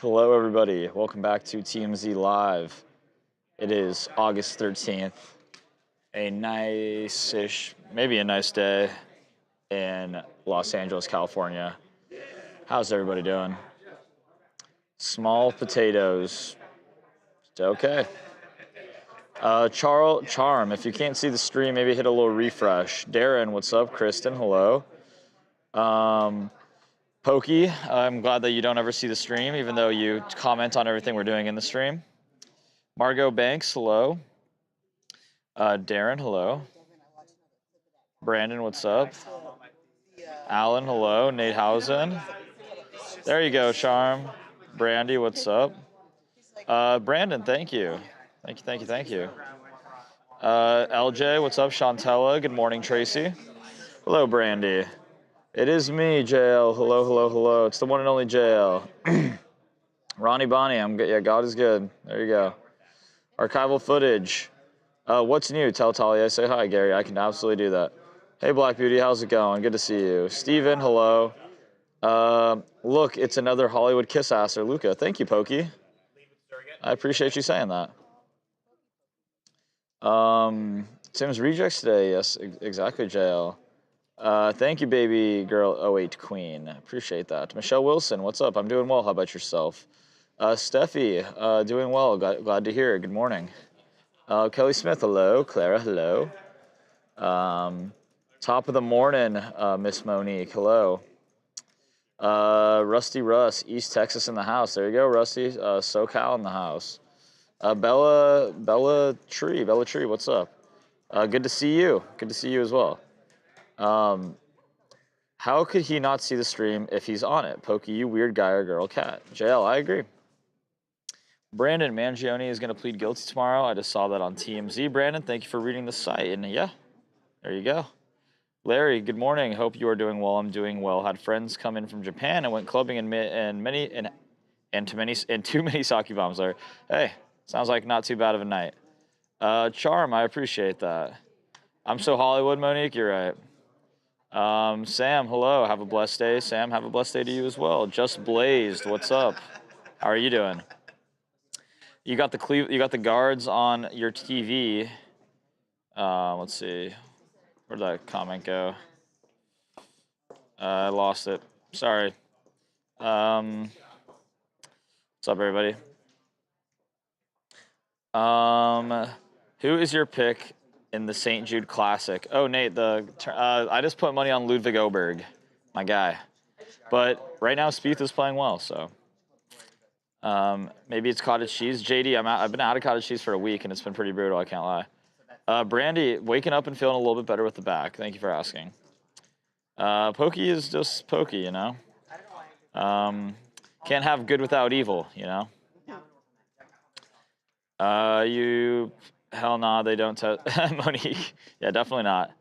Hello, everybody. Welcome back to TMZ Live. It is August 13th, a nice-ish, maybe a nice day in Los Angeles, California. How's everybody doing? Small potatoes. Okay. Charm, if you can't see the stream, maybe hit a little refresh. Darren, what's up? Kristen, hello. Pokey, I'm glad that you don't ever see the stream, even though you comment on everything we're doing in the stream. Margot Banks, hello. Darren, hello. Brandon, what's up? Alan, hello. Nate Housen. There you go, Charm. Brandy, what's up? Brandon, thank you. Thank you. LJ, what's up? Shantella, good morning, Tracy. Hello, Brandy. It is me, JL. Hello. It's the one and only JL. Ronnie Bonnie, I'm good. Yeah, God is good. There you go. Archival footage. What's new? Tell Talia I say hi, Gary. I can absolutely do that. Hey, Black Beauty, how's it going? Good to see you. Steven, hello. Look, it's another Hollywood kiss asser, Luca. Thank you, Pokey. I appreciate you saying that. Tim's rejects today. Yes, exactly, JL. Thank you, baby girl 08 Queen. Appreciate that. Michelle Wilson, what's up? I'm doing well. How about yourself? Steffi, doing well. Glad to hear. Good morning. Kelly Smith, hello. Clara, hello. Top of the morning, Miss Monique, hello. Rusty Russ, East Texas in the house. There you go, Rusty. SoCal in the house. Bella Tree, what's up? Good to see you. Good to see you as well. How could he not see the stream if he's on it? Pokey, you weird guy or girl cat. JL, I agree. Brandon, Mangione is going to plead guilty tomorrow. I just saw that on TMZ. Brandon, thank you for reading the site. And yeah, there you go. Larry, good morning. Hope you are doing well. I'm doing well. Had friends come in from Japan and went clubbing and too many sake bombs. Larry, hey, sounds like not too bad of a night. Charm, I appreciate that. I'm so Hollywood, Monique. You're right. Sam, hello. Have a blessed day. Sam, have a blessed day to you as well. Just Blazed, what's up? How are you doing? You got the guards on your TV. Let's see. Where'd that comment go? I lost it. Sorry. What's up, everybody? Who is your pick in the St. Jude Classic? Oh, Nate, I just put money on Ludwig Oberg, my guy. But right now, Spieth is playing well, so maybe it's cottage cheese. JD, I've been out of cottage cheese for a week, and it's been pretty brutal. I can't lie. Brandy, waking up and feeling a little bit better with the back. Thank you for asking. Pokey is just Pokey, you know. Can't have good without evil, you know. Hell nah, they don't Monique. Yeah, definitely not.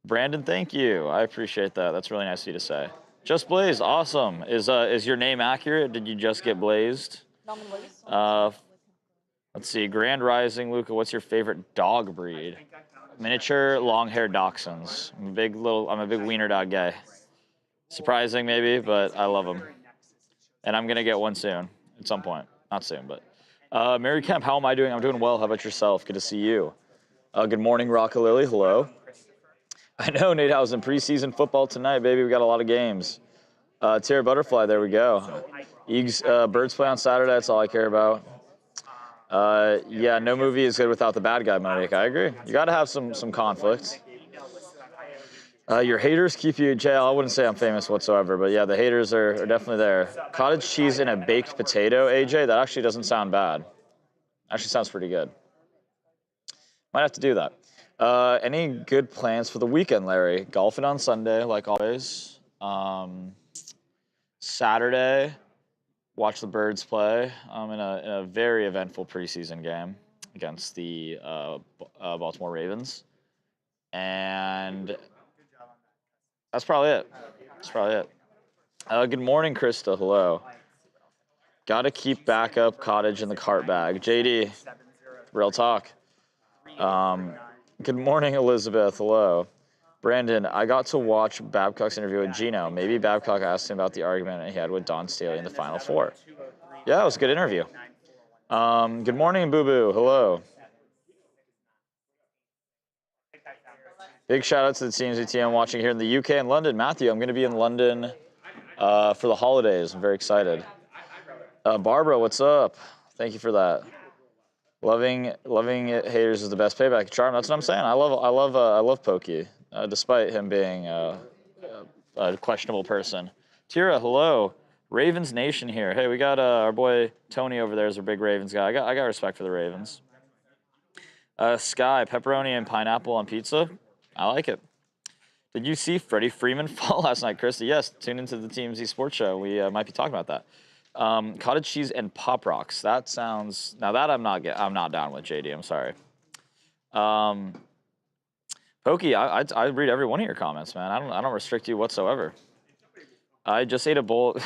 Brandon, thank you. I appreciate that. That's really nice of you to say. Just Blazed, awesome. Is your name accurate? Did you just get blazed? Let's see. Grand Rising, Luca. What's your favorite dog breed? Miniature, long-haired dachshunds. I'm a big wiener dog guy. Surprising maybe, but I love them. And I'm gonna get one soon, at some point. Not soon, but. Mary Kemp, how am I doing? I'm doing well. How about yourself? Good to see you. Good morning, Rockalily. Hello. I know, Nate Housen, preseason football tonight, baby. We got a lot of games. Tara Butterfly, there we go. Eags, Birds play on Saturday. That's all I care about. Yeah, no movie is good without the bad guy, Monique. I agree. You got to have some conflict. Your haters keep you in jail. I wouldn't say I'm famous whatsoever, but yeah, the haters are definitely there. Cottage cheese in a baked potato, AJ, that actually doesn't sound bad. Actually sounds pretty good. Might have to do that. Any good plans for the weekend, Larry? Golfing on Sunday, like always. Saturday, watch the Birds play in a very eventful preseason game against the Baltimore Ravens. And that's probably it. Good morning, Krista. Hello. Got to keep backup cottage in the cart bag. JD, real talk. Good morning, Elizabeth. Hello. Brandon, I got to watch Babcock's interview with Gino. Maybe Babcock asked him about the argument he had with Don Staley in the Final Four. Yeah, it was a good interview. Good morning, Boo Boo. Hello. Big shout out to the TMZ team I'm watching here in the UK and London. Matthew, I'm going to be in London for the holidays. I'm very excited. Barbara, what's up? Thank you for that. Loving it. Haters is the best payback. Charm. That's what I'm saying. I love Pokey, despite him being a questionable person. Tira, hello. Ravens Nation here. Hey, we got our boy Tony over there is a big Ravens guy. I got respect for the Ravens. Sky, pepperoni and pineapple on pizza. I like it. Did you see Freddie Freeman fall last night, Christy? Yes. Tune into the TMZ Sports Show. We might be talking about that. Cottage cheese and Pop Rocks. That sounds. Now that I'm not down with, JD. I'm sorry. Pokey, I read every one of your comments, man. I don't restrict you whatsoever. I just ate a bowl.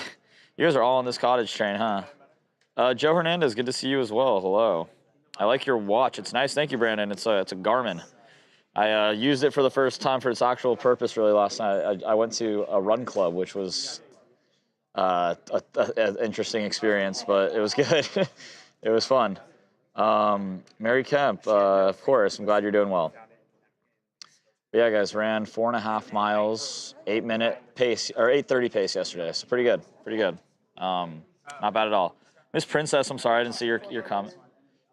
You guys are all on this cottage train, huh? Joe Hernandez, good to see you as well. Hello. I like your watch. It's nice. Thank you, Brandon. It's a Garmin. I used it for the first time for its actual purpose really last night. I went to a run club, which was an interesting experience, but it was good. It was fun. Mary Kemp, of course. I'm glad you're doing well. But yeah, guys, ran 4.5 miles, 8-minute pace, or 8:30 pace yesterday. So pretty good, pretty good. Not bad at all. Miss Princess, I'm sorry, I didn't see your comment.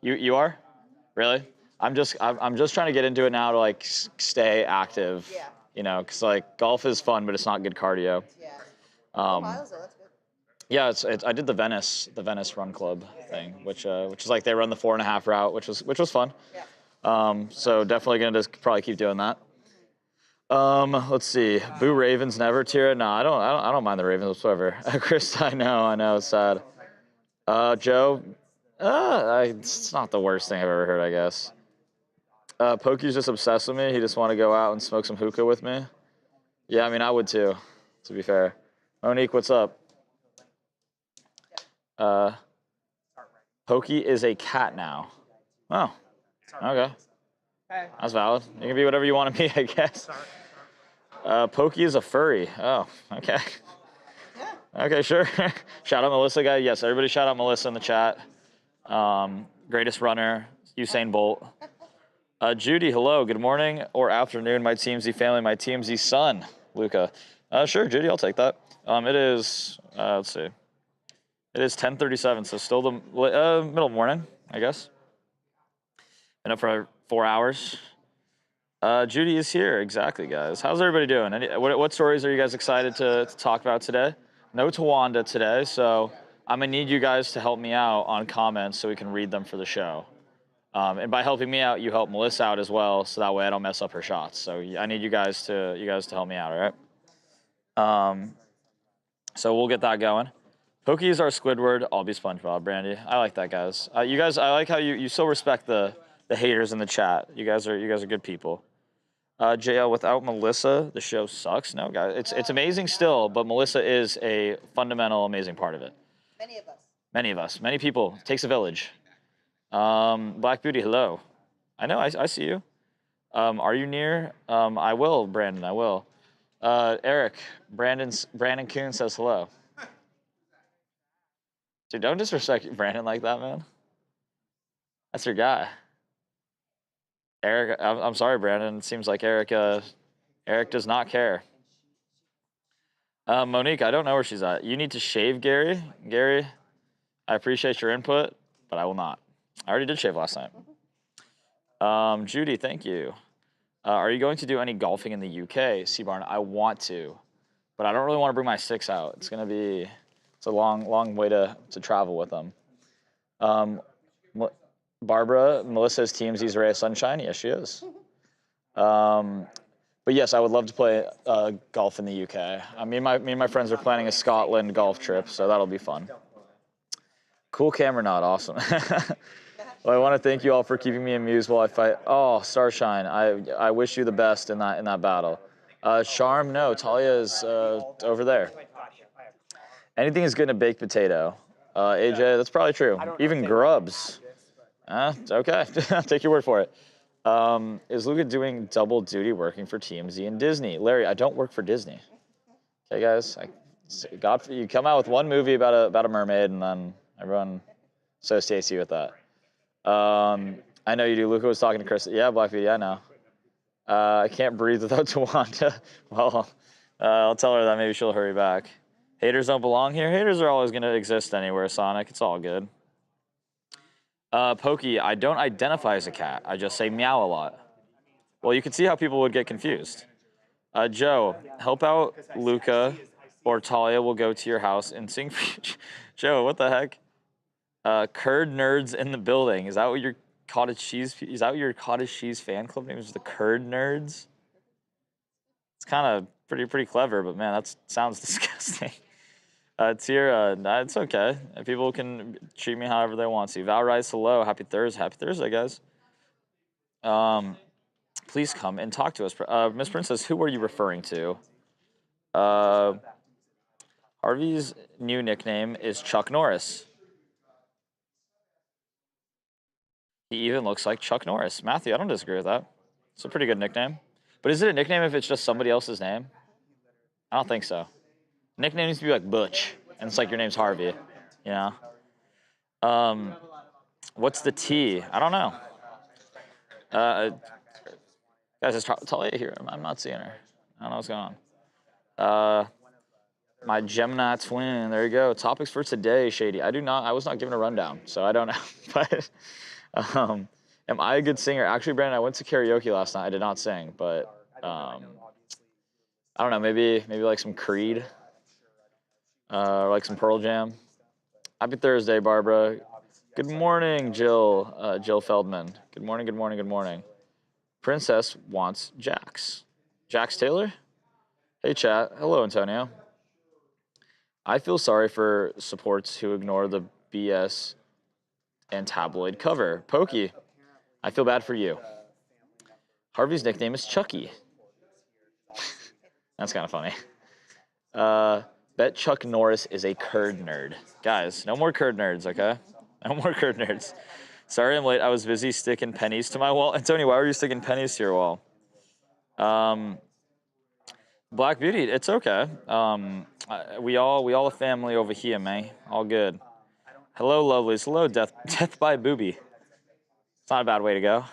You are? Really? I'm just trying to get into it now to like stay active. Yeah. You know, because like golf is fun, but it's not good cardio. Yeah. 4 miles though, that's good. Yeah, I did the Venice Run Club thing, which is like they run the 4.5 route, which was fun. Yeah. So definitely gonna just probably keep doing that. Let's see. Boo Ravens never. Tira, no, I don't mind the Ravens whatsoever. Chris, I know, it's sad. Joe, it's not the worst thing I've ever heard, I guess. Pokey's just obsessed with me. He just want to go out and smoke some hookah with me. Yeah, I mean, I would too, to be fair. Monique, what's up? Pokey is a cat now. Oh, okay. That's valid. You can be whatever you want to be, I guess. Pokey is a furry. Oh, okay. Okay, sure. Shout out Melissa, guy. Yes, everybody shout out Melissa in the chat. Greatest runner, Usain Bolt. Judy, hello. Good morning or afternoon, my TMZ family, my TMZ son, Luca. Sure, Judy, I'll take that. It is, let's see. It is 10:37, so still the middle of the morning, I guess. Been up for 4 hours. Judy is here, exactly, guys. How's everybody doing? What stories are you guys excited to talk about today? No Tawanda today, so I'm gonna need you guys to help me out on comments so we can read them for the show. And by helping me out, you help Melissa out as well, so that way I don't mess up her shots. So I need you guys to help me out, all right? So we'll get that going. Pokey is our Squidward. I'll be SpongeBob, Brandy. I like that, guys. You guys, I like how you still respect the haters in the chat. You guys are good people. JL, without Melissa, the show sucks. No, guys, it's amazing still, but Melissa is a fundamental, amazing part of it. Many of us. Many people. It takes a village. Black Beauty, hello. I know, I see you. Are you near? I will, Brandon, I will. Eric, Brandon Kuhn says hello. Dude, don't disrespect Brandon like that, man. That's your guy. Eric, I'm sorry, Brandon. It seems like Eric does not care. Monique, I don't know where she's at. You need to shave, Gary. Gary, I appreciate your input, but I will not. I already did shave last night. Judy, thank you. Are you going to do any golfing in the UK, Seabarn? I want to, but I don't really want to bring my sticks out. It's a long way to travel with them. Barbara, Melissa's TMZ's Ray of Sunshine. Yes, she is. But yes, I would love to play golf in the UK. Me and my friends are planning a Scotland golf trip, so that'll be fun. Cool camera nod, awesome. Well, I want to thank you all for keeping me amused while I fight. Oh, Starshine, I wish you the best in that battle. Charm, no, Talia is over there. Anything is good in a baked potato. AJ, that's probably true. Even grubs. Okay, take your word for it. Is Luca doing double duty working for TMZ and Disney? Larry, I don't work for Disney. Okay, guys. God, you come out with one movie about a mermaid, and then everyone associates you with that. I know you do. Luca was talking to Chris. Yeah, Black Beauty, I know. I can't breathe without Tawanda. Well, I'll tell her that. Maybe she'll hurry back. Haters don't belong here. Haters are always going to exist anywhere, Sonic. It's all good. Pokey, I don't identify as a cat. I just say meow a lot. Well, you can see how people would get confused. Joe, help out Luca or Talia will go to your house and sing for you. Joe, what the heck? Curd nerds in the building. Is that what your cottage cheese? Is that what your cottage cheese fan club name is? The Curd Nerds. It's kind of pretty clever, but man, that sounds disgusting. It's here. It's okay. People can treat me however they want to. Val Rice, hello. Happy Thursday, guys. Please come and talk to us. Miss Princess, who are you referring to? Harvey's new nickname is Chuck Norris. He even looks like Chuck Norris. Matthew, I don't disagree with that. It's a pretty good nickname. But is it a nickname if it's just somebody else's name? I don't think so. Nickname needs to be like Butch, and it's like your name's Harvey, you know? What's the T? I don't know. Guys, is Talia here? I'm not seeing her. I don't know what's going on. My Gemini twin. There you go. Topics for today, Shady. I was not given a rundown, so I don't know. But am I a good singer? Actually, Brandon, I went to karaoke last night. I did not sing, but I don't know. Maybe like some Creed, or like some Pearl Jam. Happy Thursday, Barbara. Good morning, Jill Feldman. Good morning. Princess wants Jax. Jax Taylor? Hey, chat. Hello, Antonio. I feel sorry for supports who ignore the BS and tabloid cover. Pokey, I feel bad for you. Harvey's nickname is Chucky. That's kind of funny. Bet Chuck Norris is a curd nerd. Guys, no more curd nerds, okay? No more curd nerds. Sorry I'm late. I was busy sticking pennies to my wall. Antonio, why were you sticking pennies to your wall? Black Beauty, it's okay. We all a family over here, man. All good. Hello, lovelies. Hello, Death by Booby. It's not a bad way to go.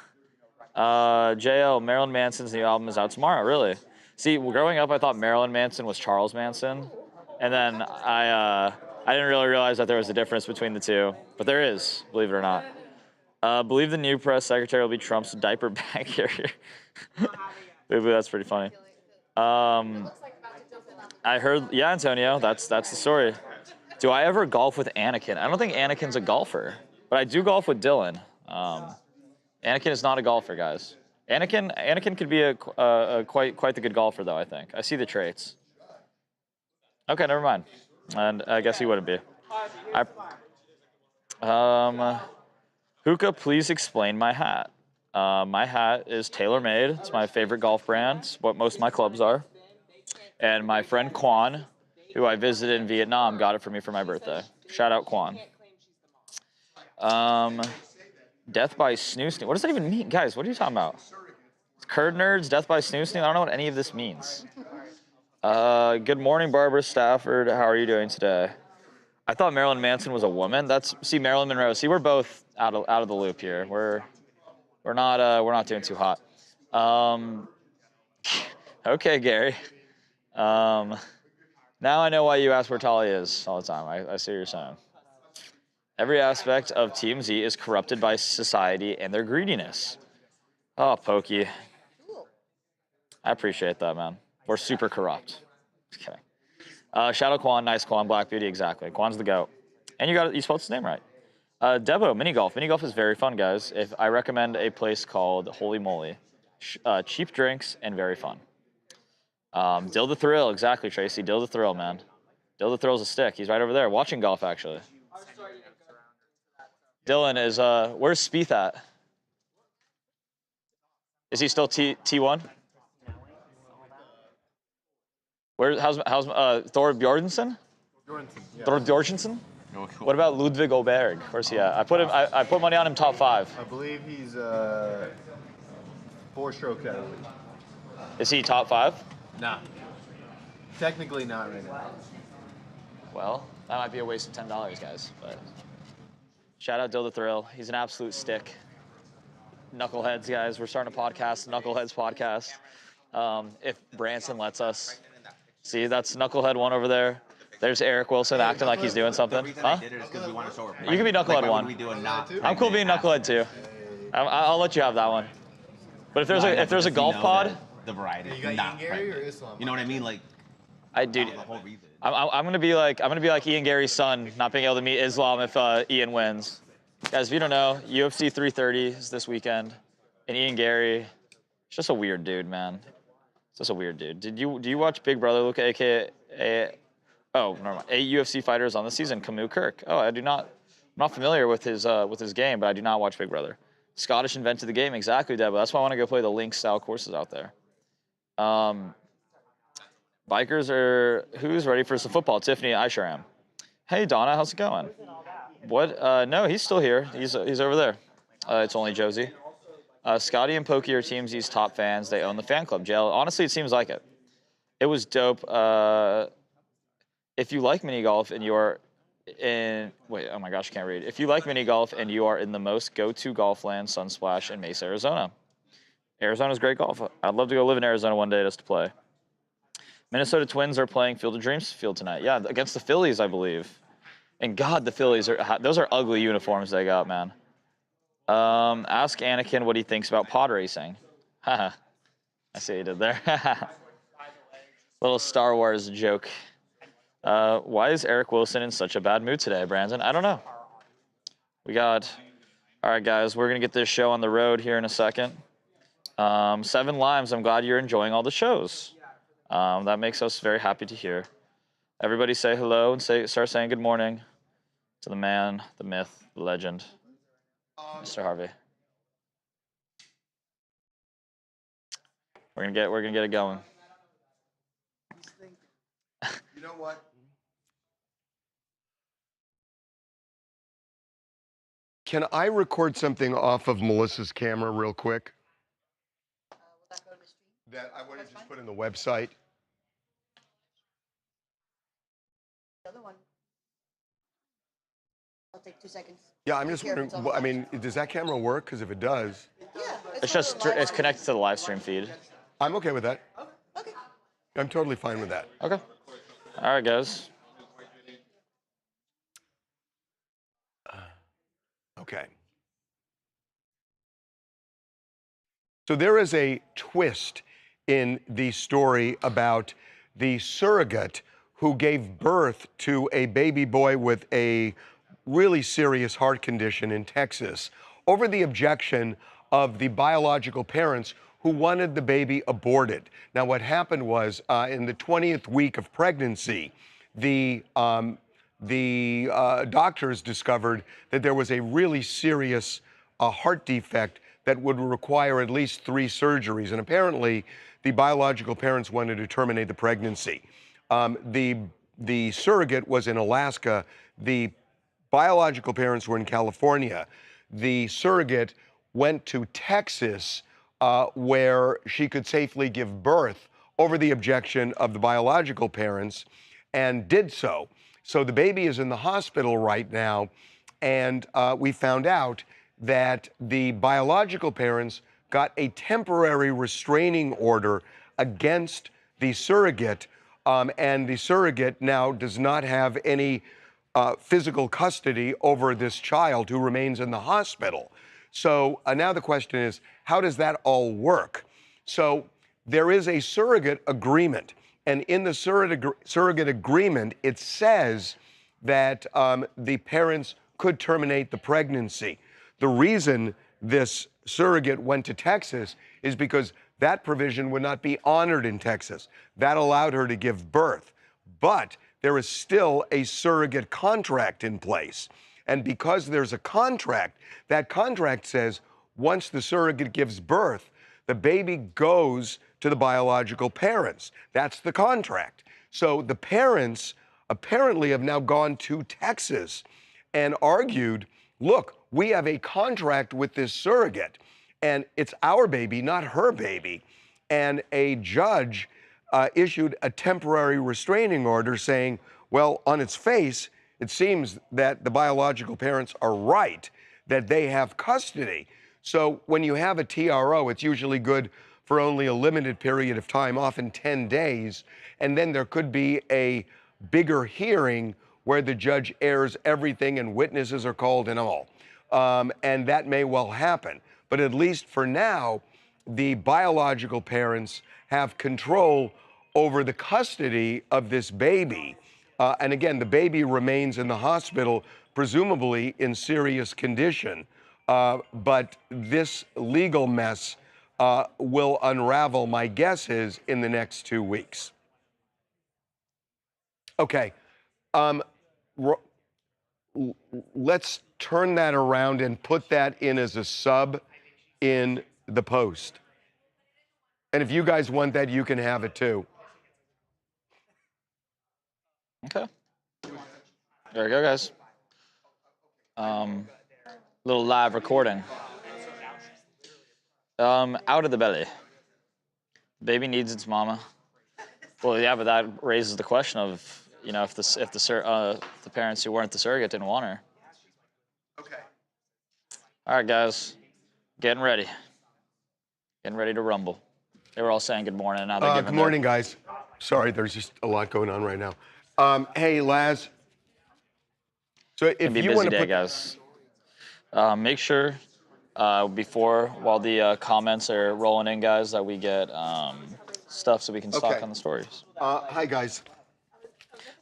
JL, Marilyn Manson's new album is out tomorrow, really? See, growing up, I thought Marilyn Manson was Charles Manson. And then I didn't really realize that there was a difference between the two. But there is, believe it or not. Believe the new press secretary will be Trump's diaper bag carrier. That's pretty funny. I heard, yeah, Antonio, that's the story. Do I ever golf with Anakin? I don't think Anakin's a golfer, but I do golf with Dylan. Anakin is not a golfer, guys. Anakin could be a quite the good golfer, though, I think. I see the traits. Okay, never mind. And I guess he wouldn't be. Hookah, please explain my hat. My hat is tailor-made. It's my favorite golf brand. It's what most of my clubs are. And my friend Quan, who I visited in Vietnam, got it for me for my birthday. Shout out Quan. Death by Snoo. What does that even mean? Guys, what are you talking about? Curd nerds, death by Snoo. I don't know what any of this means. Good morning, Barbara Stafford. How are you doing today? I thought Marilyn Manson was a woman. See, Marilyn Monroe. See, we're both out of the loop here. We're not doing too hot. Okay, Gary. Now I know why you ask where Talia is all the time. I see what you're saying. Every aspect of TMZ is corrupted by society and their greediness. Oh, Pokey. I appreciate that, man. We're super corrupt. Just kidding. Shadow Quan, nice Quan, Black Beauty, exactly. Quan's the GOAT. And you spelled his name right. Debo, mini golf. Mini golf is very fun, guys. I recommend a place called Holy Moly. Cheap drinks and very fun. Dill the Thrill, exactly, Tracy. Dill the Thrill, man. Dill the Thrill's a stick. He's right over there, watching golf, actually. Dylan is, where's Spieth at? Is he still T1? How's Thor Bjornsson? Yeah. Thor Bjornsson? What about Ludwig Oberg? Where's he at? I put money on him top 5. I believe he's 4-stroke athlete. Is he top 5? Nah. Technically not right now. Well, that might be a waste of $10, guys. But shout out Dill the Thrill. He's an absolute stick. Knuckleheads, guys. We're starting a podcast, Knuckleheads podcast. If Branson lets us. See, that's Knucklehead 1 over there. There's Eric Wilson acting like he's doing something. The reason I did it is because we want to show her. You can be Knucklehead like, 1. We do a not I'm cool being Knucklehead 2. I'll let you have that one. But if there's a golf pod, the variety. You got Ian Gary or Islam? You know what I mean? Like, dude, the whole reason. I'm gonna be like Ian Gary's son, not being able to meet Islam if Ian wins. Guys, if you don't know, UFC 330 is this weekend, and Ian Gary, he's just a weird dude, man. Just a weird dude. Do you watch Big Brother, Luca, aka never mind. 8 UFC fighters on the season, Camus Kirk. Oh, I'm not familiar with his game, but I do not watch Big Brother. Scottish invented the game, exactly, Deb. That's why I want to go play the Link style courses out there. Bikers are who's ready for some football? Tiffany, I sure am. Hey Donna, how's it going? What? No, he's still here. He's over there. It's only Josie. Scotty and Pokey are TMZ's top fans. They own the fan club. Jail. Honestly, it seems like it. It was dope. If you like mini golf and you're in oh my gosh, I can't read. If you like mini golf and you are in the most go-to golf land, Sunsplash in Mesa, Arizona. Arizona's great golf. I'd love to go live in Arizona one day just to play. Minnesota Twins are playing Field of Dreams field tonight. Yeah, against the Phillies, I believe. And God, the Phillies those are ugly uniforms they got, man. Ask Anakin what he thinks about pod racing. Haha. I see what you did there. Little Star Wars joke. Why is Eric Wilson in such a bad mood today, Brandon? I don't know. All right, guys, we're going to get this show on the road here in a second. 7 Limes, I'm glad you're enjoying all the shows. That makes us very happy to hear. Everybody say hello and start saying good morning to the man, the myth, the legend, Mr. Harvey. We're gonna get it going. You know what? Can I record something off of Melissa's camera real quick? Will that go to the stream? That I want to just put in the website. The other one. I'll take 2 seconds. Yeah, I'm just wondering, I mean, does that camera work? Because if it does, Yeah. It's connected to the live stream feed. I'm okay with that. Okay. I'm totally fine with that. Okay. All right, guys. Okay. So there is a twist in the story about the surrogate who gave birth to a baby boy with a really serious heart condition in Texas over the objection of the biological parents who wanted the baby aborted. Now, what happened was in the 20th week of pregnancy, the doctors discovered that there was a really serious heart defect that would require at least 3 surgeries. And apparently, the biological parents wanted to terminate the pregnancy. The surrogate was in Alaska. The biological parents were in California. The surrogate went to Texas, where she could safely give birth over the objection of the biological parents, and did so. So the baby is in the hospital right now, and we found out that the biological parents got a temporary restraining order against the surrogate, and the surrogate now does not have any physical custody over this child who remains in the hospital. So now the question is, how does that all work? So there is a surrogate agreement, and in the surrogate agreement, it says that the parents could terminate the pregnancy. The reason this surrogate went to Texas is because that provision would not be honored in Texas. That allowed her to give birth. But there is still a surrogate contract in place. And because there's a contract, that contract says once the surrogate gives birth, the baby goes to the biological parents. That's the contract. So the parents apparently have now gone to Texas and argued, look, we have a contract with this surrogate, And it's our baby, not her baby. And a judge issued a temporary restraining order saying, well, on its face, it seems that the biological parents are right, that they have custody. So when you have a TRO, it's usually good for only a limited period of time, often 10 days, and then there could be a bigger hearing where the judge airs everything and witnesses are called and all. And that may well happen. But at least for now, the biological parents have control over the custody of this baby. And again, the baby remains in the hospital, presumably in serious condition. But this legal mess will unravel, my guess is, in the next 2 weeks. Okay. Let's turn that around and put that in as a sub in the post. And if you guys want that, you can have it too. Okay. There we go, guys. Little live recording. Out of the belly. Baby needs its mama. Well, yeah, but that raises the question of, you know, if the parents who weren't the surrogate didn't want her. Okay. All right, guys, getting ready to rumble. They were all saying good morning. Now they're giving Good morning, guys. Sorry, there's just a lot going on right now. Hey, Laz. So if you want to put, guys, make sure while the comments are rolling in, guys, that we get stuff so we can stock on the stories. Hi, guys.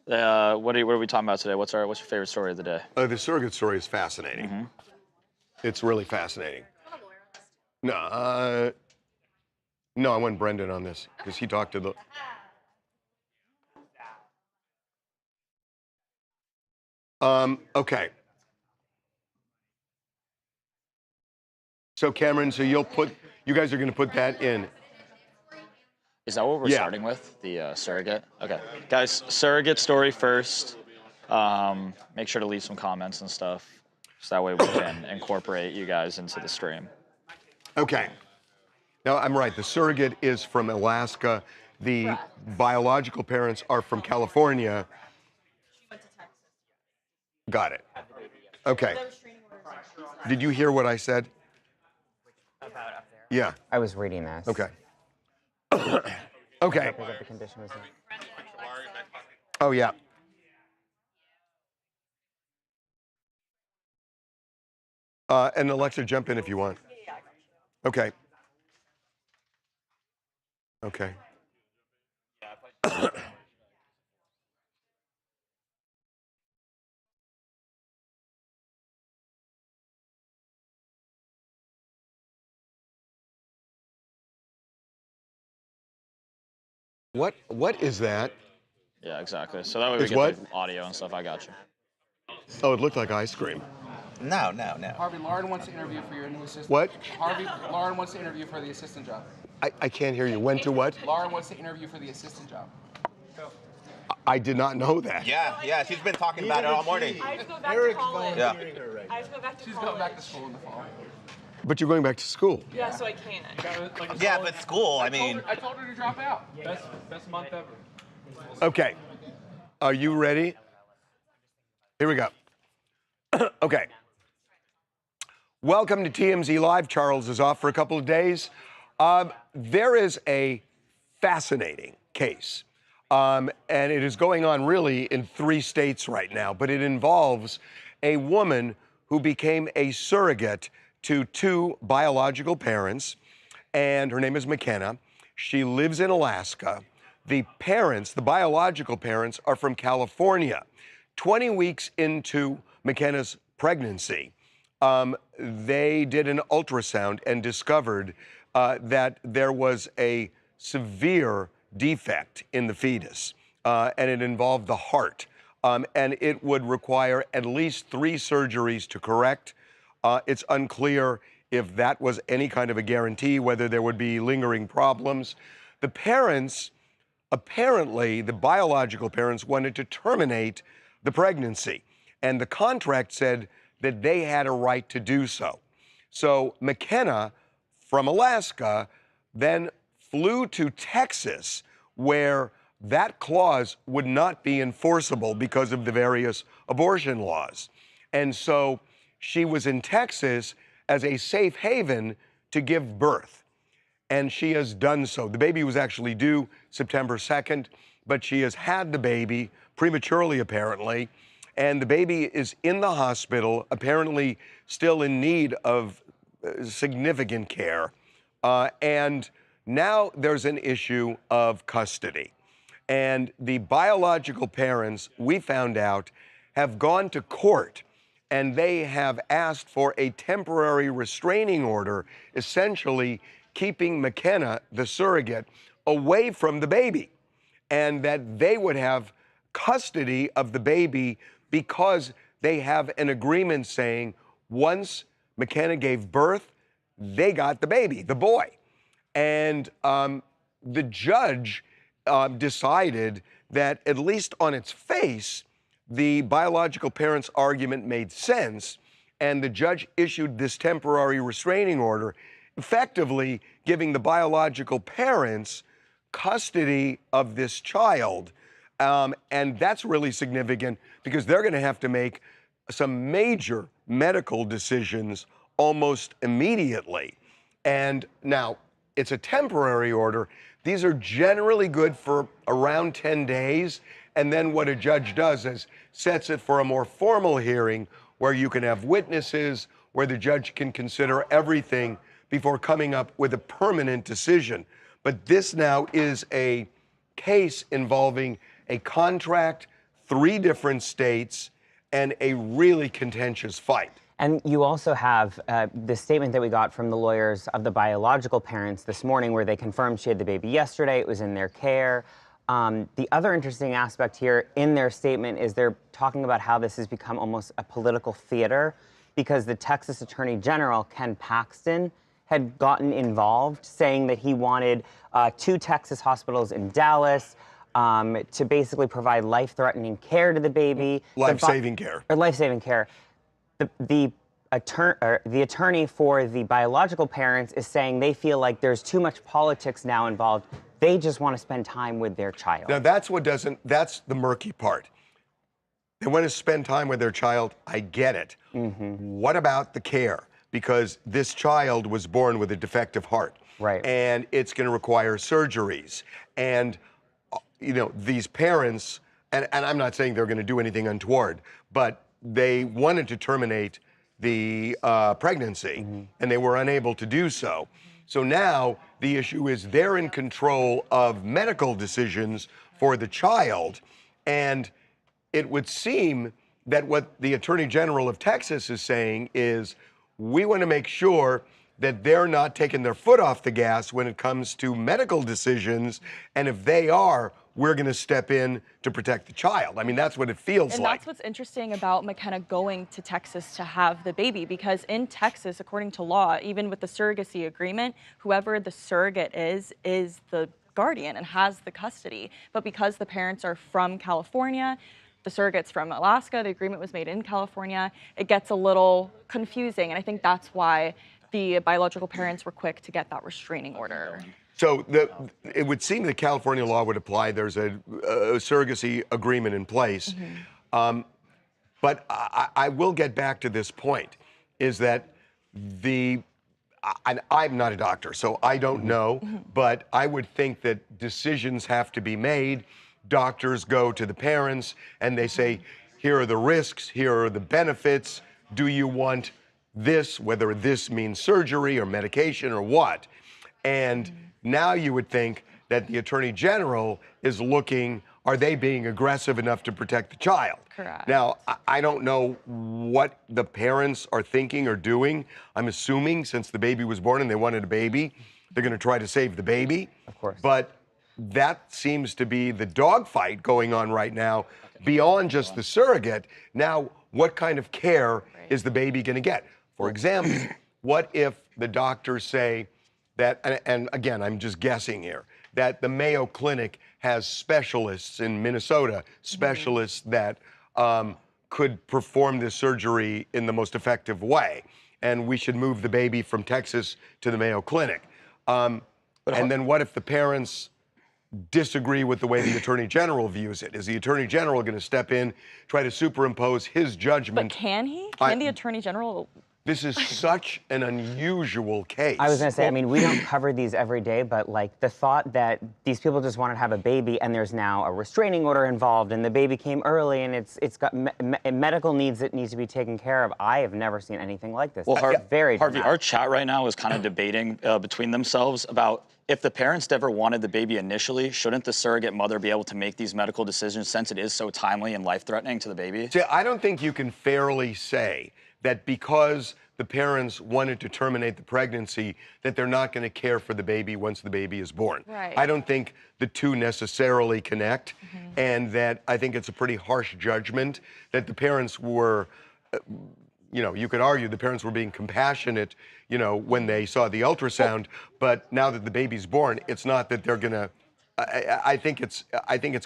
What are we talking about today? What's your favorite story of the day? The surrogate story is fascinating. Mm-hmm. It's really fascinating. No, no, I want Brendan on this because he talked to the. Okay. So Cameron, you guys are going to put that in. Is that what we're starting with? The surrogate? Okay. Guys, surrogate story first. Make sure to leave some comments and stuff. So that way we can incorporate you guys into the stream. Okay. Now, I'm right. The surrogate is from Alaska. The biological parents are from California. Got it. Okay. Did you hear what I said? Yeah. I was reading this. Okay. Okay. What the condition was. Oh, yeah. And Alexa, jump in if you want. Okay. Okay. What is that? Yeah, exactly. So that way we It's get what? the audio and stuff. I got you. Oh, it looked like ice cream. No. Harvey, Lauren wants to interview for your new assistant. What? Lauren wants to interview for the assistant job. I can't hear you. When to what? Lauren wants to interview for the assistant job. I did not know that. Yeah, she's been talking about it all morning. I have to go back to college. Yeah. I have to go back to She's college. going back to school in the fall. But you're going back to school. Yeah, so I can't. Yeah, but school, I mean. I told her to drop out. Best month ever. Okay. Are you ready? Here we go. Okay. Welcome to TMZ Live. Charles is off for a couple of days. There is a fascinating case. And it is going on really in 3 states right now, but it involves a woman who became a surrogate to 2 biological parents, and her name is McKenna. She lives in Alaska. The parents, the biological parents, are from California. 20 weeks into McKenna's pregnancy, they did an ultrasound and discovered that there was a severe defect in the fetus, and it involved the heart. And it would require at least 3 surgeries to correct. It's unclear if that was any kind of a guarantee, whether there would be lingering problems. The parents, apparently, the biological parents wanted to terminate the pregnancy, and the contract said that they had a right to do so. So McKenna from Alaska, then flew to Texas, where that clause would not be enforceable because of the various abortion laws. And so she was in Texas as a safe haven to give birth. And she has done so. The baby was actually due September 2nd, but she has had the baby prematurely, apparently. And the baby is in the hospital, apparently still in need of significant care. And now there's an issue of custody. And the biological parents, we found out, have gone to court and they have asked for a temporary restraining order, essentially keeping McKenna, the surrogate, away from the baby, and that they would have custody of the baby because they have an agreement saying once McKenna gave birth, they got the baby, the boy. And the judge decided that, at least on its face, the biological parents' argument made sense, and the judge issued this temporary restraining order, effectively giving the biological parents custody of this child. And that's really significant because they're going to have to make some major medical decisions almost immediately. And now, it's a temporary order. These are generally good for around 10 days. And then what a judge does is sets it for a more formal hearing where you can have witnesses, where the judge can consider everything before coming up with a permanent decision. But this now is a case involving a contract, 3 different states, and a really contentious fight. And you also have the statement that we got from the lawyers of the biological parents this morning, where they confirmed she had the baby yesterday, it was in their care. The other interesting aspect here in their statement is they're talking about how this has become almost a political theater because the Texas Attorney General, Ken Paxton, had gotten involved, saying that he wanted 2 Texas hospitals in Dallas to basically provide life-threatening care to the baby. Life-saving care. Or life-saving care. The attorney for the biological parents is saying they feel like there's too much politics now involved. They just want to spend time with their child. Now, that's the murky part. They want to spend time with their child. I get it. What about the care? Because this child was born with a defective heart. Right. And it's going to require surgeries. And, you know, these parents, and I'm not saying they're going to do anything untoward, but they wanted to terminate the pregnancy, and they were unable to do so. So now the issue is they're in control of medical decisions for the child, and it would seem that what the Attorney General of Texas is saying is we want to make sure that they're not taking their foot off the gas when it comes to medical decisions, and if they are, we're going to step in to protect the child. I mean, that's what it feels and like. And that's what's interesting about McKenna going to Texas to have the baby, because in Texas, according to law, even with the surrogacy agreement, whoever the surrogate is the guardian and has the custody. But because the parents are from California, the surrogate's from Alaska, the agreement was made in California, it gets a little confusing. And I think that's why the biological parents were quick to get that restraining order. So it would seem that California law would apply. There's a surrogacy agreement in place. But I will get back to this point, is that I'm not a doctor, so I don't know, but I would think that decisions have to be made. Doctors go to the parents and they say, here are the risks, here are the benefits. Do you want this, whether this means surgery or medication or what? And now you would think that the Attorney General is looking, are they being aggressive enough to protect the child? Correct. Now, I don't know what the parents are thinking or doing. I'm assuming since the baby was born and they wanted a baby, they're going to try to save the baby. Of course. But that seems to be the dogfight going on right now, beyond just the surrogate. Now, what kind of care is the baby going to get? For example, what if the doctors say that, and again, I'm just guessing here, that the Mayo Clinic has specialists in Minnesota, specialists that could perform this surgery in the most effective way. and we should move the baby from Texas to the Mayo Clinic. And then what if the parents disagree with the way the Attorney General views it? Is the Attorney General going to step in, try to superimpose his judgment? But can he? Can the Attorney General? This is such an unusual case. I was going to say, I mean, we don't cover these every day, but like the thought that these people just want to have a baby and there's now a restraining order involved and the baby came early and it's got medical needs that needs to be taken care of. I have never seen anything like this. Well, Very Harvey, dramatic. our chat right now is kind of debating between themselves about if the parents never wanted the baby initially, shouldn't the surrogate mother be able to make these medical decisions since it is so timely and life-threatening to the baby? See, I don't think you can fairly say that because the parents wanted to terminate the pregnancy, that they're not going to care for the baby once the baby is born. Right. I don't think the two necessarily connect, and that I think it's a pretty harsh judgment that the parents were, you know, you could argue the parents were being compassionate, you know, when they saw the ultrasound, but now that the baby's born, it's not that they're going to, I think it's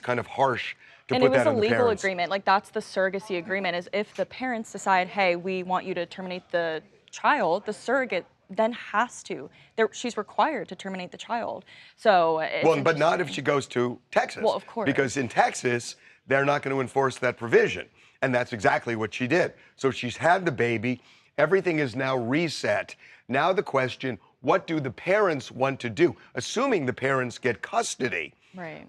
kind of harsh to And put it was that a on the legal parents. agreement. Like that's the surrogacy agreement. Is if the parents decide, hey, we want you to terminate the child, the surrogate then has to. She's required to terminate the child. So it's Well, but not if she goes to Texas. Well, of course. Because in Texas, they're not going to enforce that provision. And that's exactly what she did. So she's had the baby. Everything is now reset. Now the question, what do the parents want to do? Assuming the parents get custody, Right.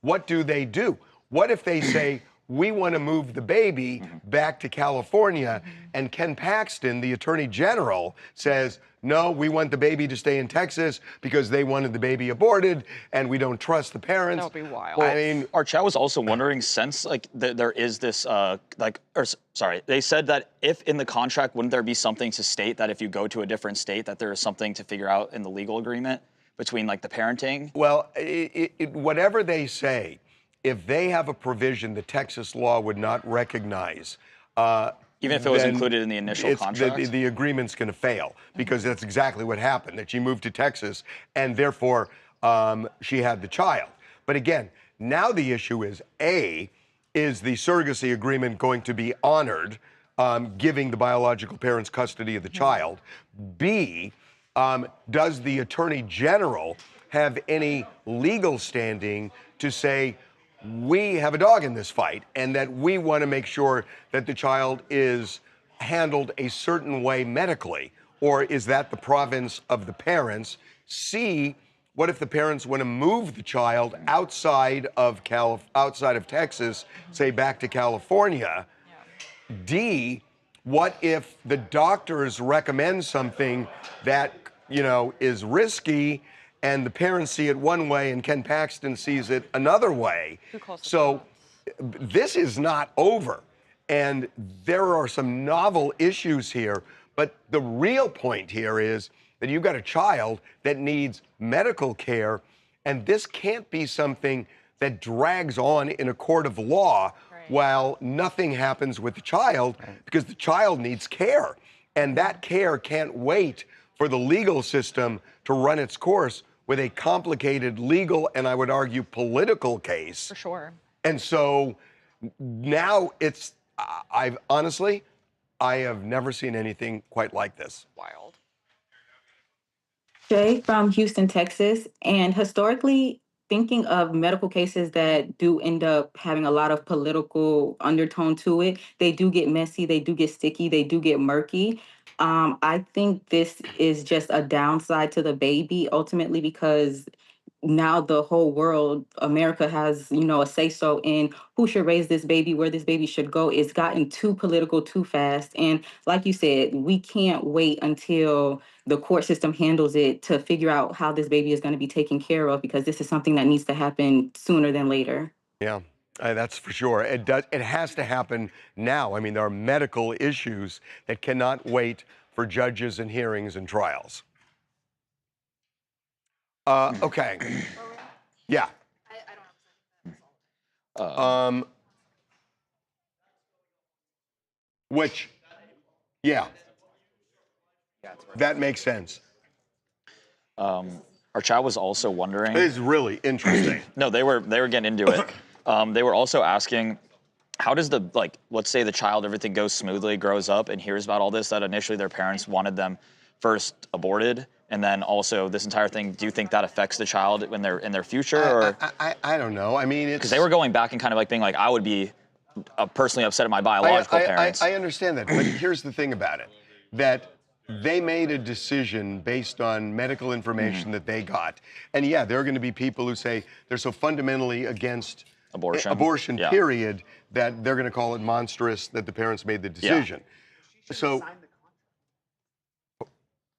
what do they do? What if they say, we want to move the baby back to California, and Ken Paxton, the Attorney General, says, no, we want the baby to stay in Texas because they wanted the baby aborted, and we don't trust the parents. That would be wild. I mean, Our chat was also wondering, since like there is this they said that if in the contract, wouldn't there be something to state that if you go to a different state, that there is something to figure out in the legal agreement between like the parenting? well, whatever they say, if they have a provision that Texas law would not recognize, Even if it was then included in the initial contract? the agreement's going to fail, because that's exactly what happened, that she moved to Texas, and therefore she had the child. But again, now the issue is, A, is the surrogacy agreement going to be honored, giving the biological parents custody of the child? B, does the Attorney General have any legal standing to say, we have a dog in this fight, and that we want to make sure that the child is handled a certain way medically? Or is that the province of the parents? C, what if the parents want to move the child outside of Texas, say back to California? D, what if the doctors recommend something that, you know, is risky, and the parents see it one way and Ken Paxton sees it another way? So this is not over. And there are some novel issues here. But the real point here is that you've got a child that needs medical care, and this can't be something that drags on in a court of law while nothing happens with the child, because the child needs care. And that care can't wait for the legal system to run its course with a complicated legal, and I would argue political case. For sure. And so now it's, I have never seen anything quite like this. Wild. Jay from Houston, Texas. And historically, thinking of medical cases that do end up having a lot of political undertone to it, they do get messy, they do get sticky, they do get murky. I think this is just a downside to the baby ultimately, because now the whole world, America, has, you know, a say-so in who should raise this baby, where this baby should go. It's gotten too political too fast. And like you said, we can't wait until the court system handles it to figure out how this baby is going to be taken care of, because this is something that needs to happen sooner than later. Yeah, that's for sure. It has to happen now. I mean, there are medical issues that cannot wait for judges and hearings and trials. Okay. Yeah. Which, yeah. That makes sense. Our chat was also wondering. It is really interesting. No, they were getting into it. They were also asking, how does the, like, let's say the child, everything goes smoothly, grows up and hears about all this, that initially their parents wanted them first aborted, and then also this entire thing, do you think that affects the child when they're in their future? Or I don't know. I mean, it's... Because they were going back and kind of like being like, I would be personally upset at my biological parents. I understand that, but here's the thing about it, that they made a decision based on medical information that they got. And yeah, there are going to be people who say they're so fundamentally against abortion, Yeah. period, that they're going to call it monstrous that the parents made the decision. So,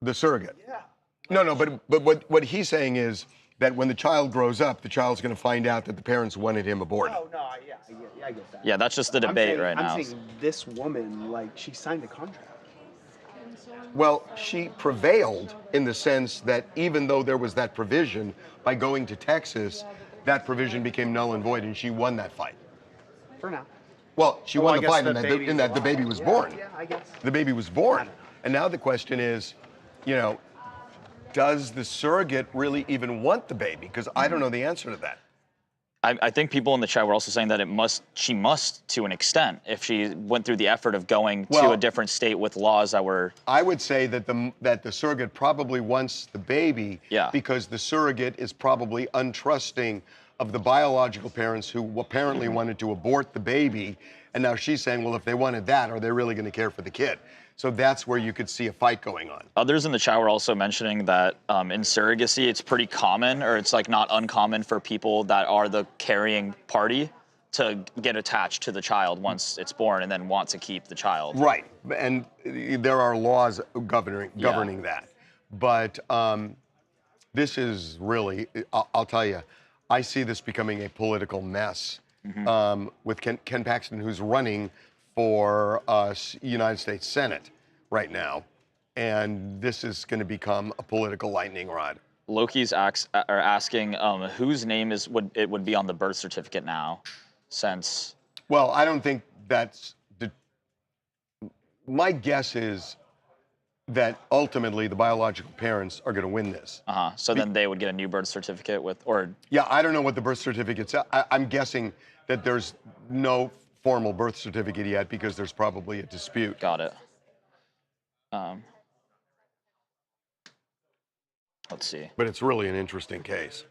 the surrogate. No, but what he's saying is that when the child grows up, the child's going to find out that the parents wanted him aborted. Oh, no, yeah, I get that. Yeah, that's just the debate right now. I'm saying this woman, like, she signed a contract. Well, she prevailed in the sense that even though there was that provision, by going to Texas, that provision became null and void, and she won that fight. For now. Well, she Well, won I the guess fight the in that the baby's baby was alive. born. Yeah, I guess. The baby was born. And now the question is, you know, does the surrogate really even want the baby? Because I don't know the answer to that. I think people in the chat were also saying that she must to an extent if she went through the effort of going to a different state with laws that were. I would say that the surrogate probably wants the baby because the surrogate is probably untrusting of the biological parents who apparently wanted to abort the baby, and now she's saying, well, if they wanted that, are they really going to care for the kid? So that's where you could see a fight going on. Others in the chat were also mentioning that in surrogacy, it's pretty common, or it's like not uncommon for people that are the carrying party to get attached to the child once it's born and then want to keep the child. Right, and there are laws governing that. But this is really, I'll tell you, I see this becoming a political mess with Ken Paxton, who's running for United States Senate right now, and this is going to become a political lightning rod. Loki's asking whose name would be on the birth certificate now, since. Well, I don't think that's my guess is that ultimately the biological parents are going to win this. So then they would get a new birth certificate or. Yeah, I don't know what the birth certificate's. I'm guessing that there's no formal birth certificate yet because there's probably a dispute. Got it. Let's see. But it's really an interesting case.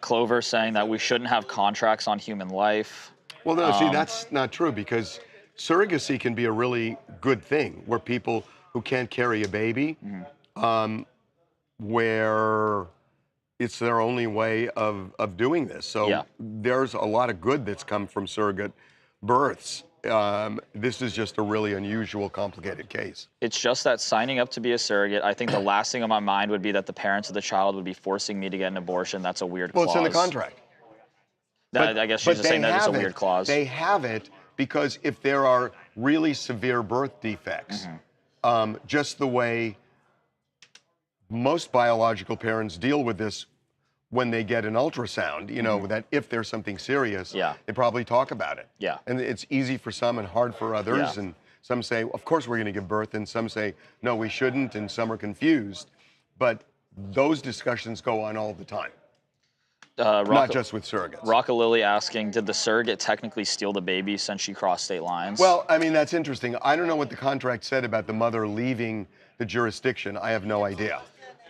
Clover saying that we shouldn't have contracts on human life. Well, no, see, that's not true because surrogacy can be a really good thing where people who can't carry a baby, where it's their only way of doing this. So there's a lot of good that's come from surrogate births. This is just a really unusual, complicated case. It's just that signing up to be a surrogate, I think the last thing on my mind would be that the parents of the child would be forcing me to get an abortion. That's a weird clause. Well, it's in the contract. I guess she's just saying that it's a weird clause. They have it because if there are really severe birth defects, just the way most biological parents deal with this when they get an ultrasound, you know, that if there's something serious, they probably talk about it. Yeah. And it's easy for some and hard for others. And some say, of course we're going to give birth. And some say, no, we shouldn't. And some are confused. But those discussions go on all the time. Not just with surrogates. Rockalily asking, did the surrogate technically steal the baby since she crossed state lines? Well, I mean, that's interesting. I don't know what the contract said about the mother leaving the jurisdiction. I have no idea.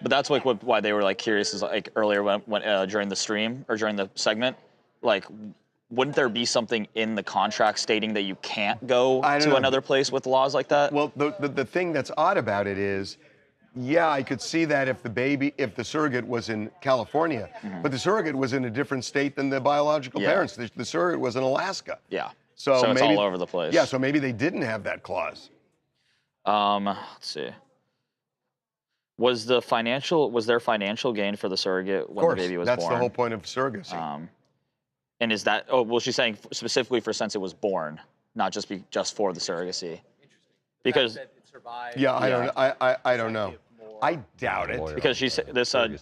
But that's like why they were like curious is like earlier when during the stream or during the segment, like wouldn't there be something in the contract stating that you can't go to another place with laws like that? Well, the thing that's odd about it is, yeah, I could see that if the surrogate was in California, but the surrogate was in a different state than the biological parents. The surrogate was in Alaska. Yeah. So it's maybe, all over the place. Yeah, so maybe they didn't have that clause. Let's see. Was there financial gain for the surrogate when the baby was born? That's the whole point of surrogacy. And is that, well, she's saying specifically for since it was born, not just for the surrogacy. Because, yeah, I don't know. I doubt it. Because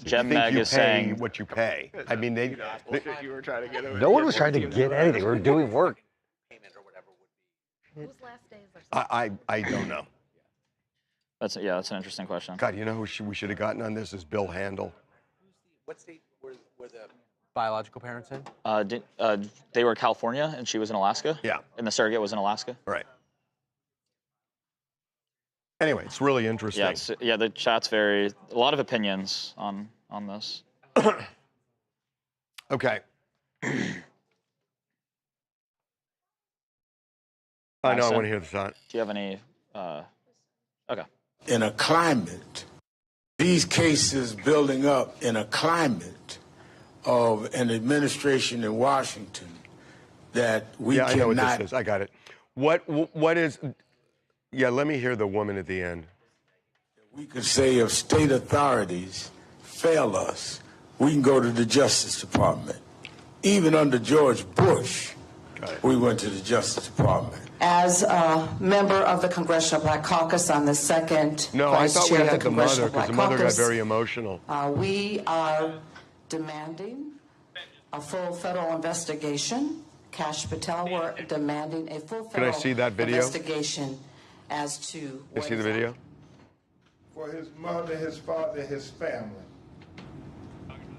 Gem Meg is saying what you pay. I mean, You were trying to get No one was trying to get anything. We were doing work. I don't know. That's an interesting question. God, you know who we should have gotten on this is Bill Handel. What state were the biological parents in? They were in California and she was in Alaska. Yeah. And the surrogate was in Alaska. Right. Anyway, it's really interesting. Yeah, the chat's a lot of opinions on this. Okay. I know, I want to hear the thought. Do you have any, okay. In a climate, these cases building up in a climate of an administration in Washington that we cannot. I know what this is. I got it. What is, let me hear the woman at the end. We could say if state authorities fail us, we can go to the Justice Department. Even under George Bush, we went to the Justice Department. As a member of the Congressional Black Caucus, I'm the second vice chair of the Congressional Black Caucus. The mother got very emotional. We are demanding a full federal investigation. Kash Patel, we're demanding a full federal investigation as to. Can I see the video? For his mother, his father, his family.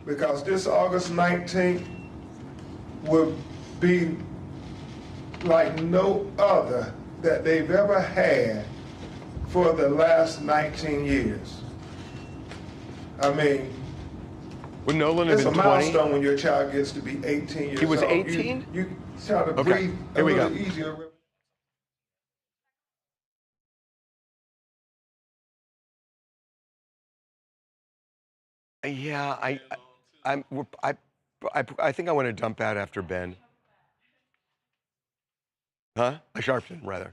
Because this August 19th will be like no other that they've ever had for the last 19 years. I mean, would Nolan have it's been a 20? milestone when your child gets to be 18 years old. He was 18? You try to Okay, breathe here we go. little easier. Yeah, I think I want to dump out after Ben. Huh? Sharpton, rather.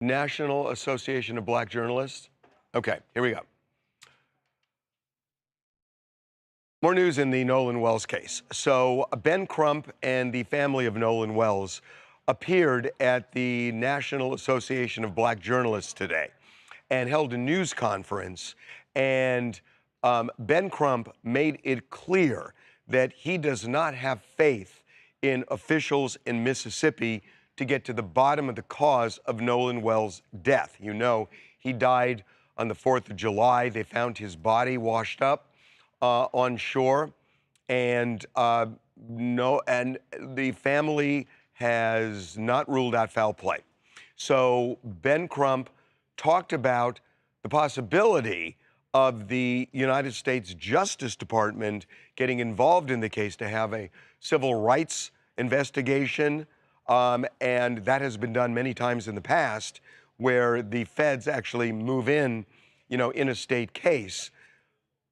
National Association of Black Journalists. Okay, here we go. More news in the Nolan Wells case. So Ben Crump and the family of Nolan Wells appeared at the National Association of Black Journalists today and held a news conference. And Ben Crump made it clear that he does not have faith in officials in Mississippi to get to the bottom of the cause of Nolan Wells' death. You know, he died on the 4th of July. They found his body washed up on shore, and the family has not ruled out foul play. So Ben Crump talked about the possibility of the United States Justice Department getting involved in the case to have a civil rights investigation, and that has been done many times in the past, where the feds actually move in, in a state case.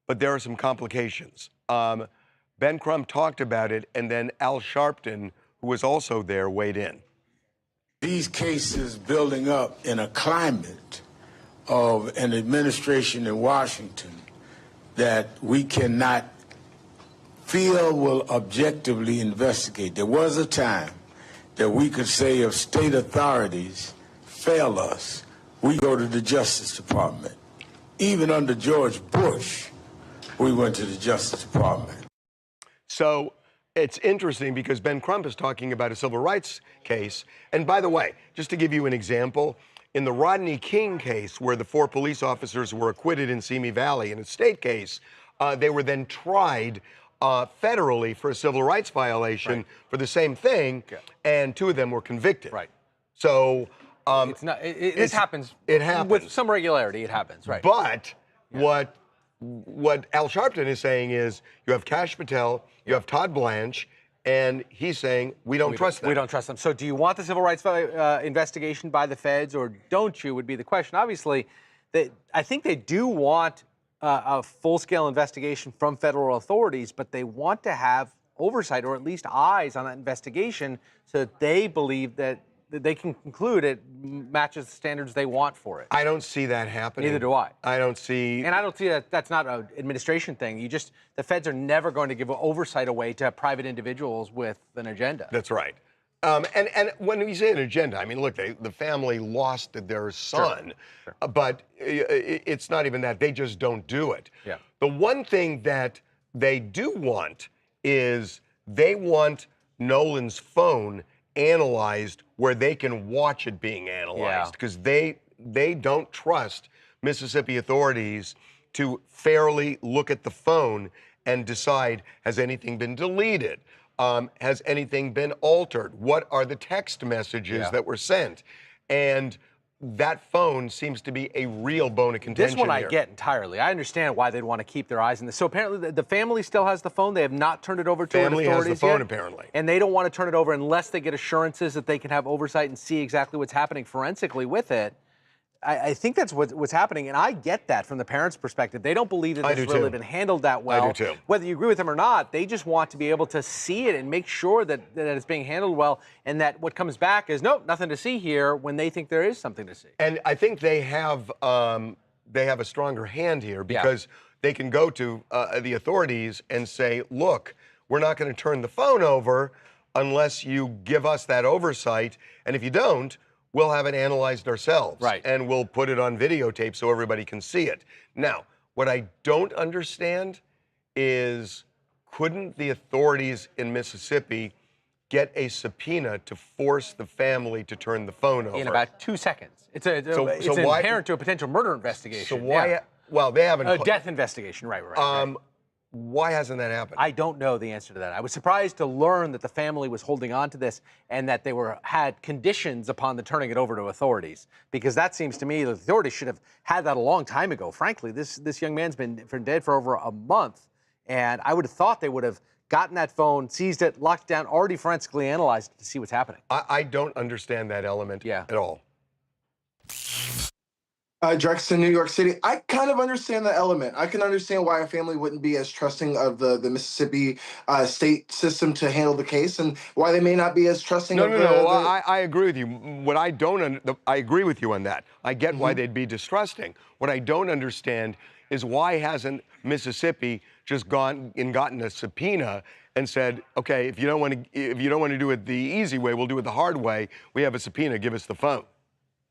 But there are some complications. Ben Crump talked about it, and then Al Sharpton, who was also there, weighed in. These cases building up in a climate of an administration in Washington that we cannot feel will objectively investigate. There was a time that we could say if state authorities fail us, we go to the Justice Department. Even under George Bush, we went to the Justice Department. So it's interesting because Ben Crump is talking about a civil rights case. And by the way, just to give you an example, in the Rodney King case, where the 4 police officers were acquitted in Simi Valley in a state case, they were then tried federally for a civil rights violation for the same thing, and 2 of them were convicted. Right. So this happens. It happens with some regularity. It happens, right? But what Al Sharpton is saying is, you have Kash Patel, you have Todd Blanche, and he's saying we don't trust them. We don't trust them. So do you want the civil rights investigation by the feds, or don't you, would be the question. Obviously, I think they do want a full-scale investigation from federal authorities, but they want to have oversight, or at least eyes on that investigation, so that they believe that they can conclude it matches the standards they want for it. I don't see that happening. Neither do I. I don't see... And I don't see that that's not an administration thing. The feds are never going to give oversight away to private individuals with an agenda. That's right. And when you say an agenda, I mean, look, the family lost their son, but it's not even that. They just don't do it. Yeah. The one thing that they do want is they want Nolan's phone analyzed where they can watch it being analyzed, because they don't trust Mississippi authorities to fairly look at the phone and decide, has anything been deleted? Has anything been altered? What are the text messages that were sent? And that phone seems to be a real bone of contention. This one I here. get entirely. I understand why they'd want to keep their eyes on this. So apparently the family still has the phone. They have not turned it over to Family has authorities the phone, yet. apparently. And they don't want to turn it over unless they get assurances that they can have oversight and see exactly what's happening forensically with it. I think that's what's happening, and I get that from the parents' perspective. They don't believe that this has really been handled that well. I do too. Whether you agree with them or not, they just want to be able to see it and make sure that it's being handled well, and that what comes back is, nope, nothing to see here, when they think there is something to see. And I think they have a stronger hand here because they can go to the authorities and say, look, we're not going to turn the phone over unless you give us that oversight, and if you don't, we'll have it analyzed ourselves. Right. And we'll put it on videotape so everybody can see it. Now, what I don't understand is, couldn't the authorities in Mississippi get a subpoena to force the family to turn the phone over? In about 2 seconds. It's inherent to a potential murder investigation. So why, well, they haven't. A death investigation, right. Why hasn't that happened? I don't know the answer to that. I was surprised to learn that the family was holding on to this and that they had conditions upon the turning it over to authorities, because that seems to me that the authorities should have had that a long time ago. Frankly, this young man's been dead for over a month, and I would have thought they would have gotten that phone, seized it, locked it down, already forensically analyzed it to see what's happening. I don't understand that element at all. Drexen, New York City. I kind of understand the element. I can understand why a family wouldn't be as trusting of the Mississippi state system to handle the case, and why they may not be as trusting of I agree with you. What I don't, I agree with you on that. I get why they'd be distrusting. What I don't understand is, why hasn't Mississippi just gone and gotten a subpoena and said, okay, if you don't want to do it the easy way, we'll do it the hard way. We have a subpoena. Give us the phone.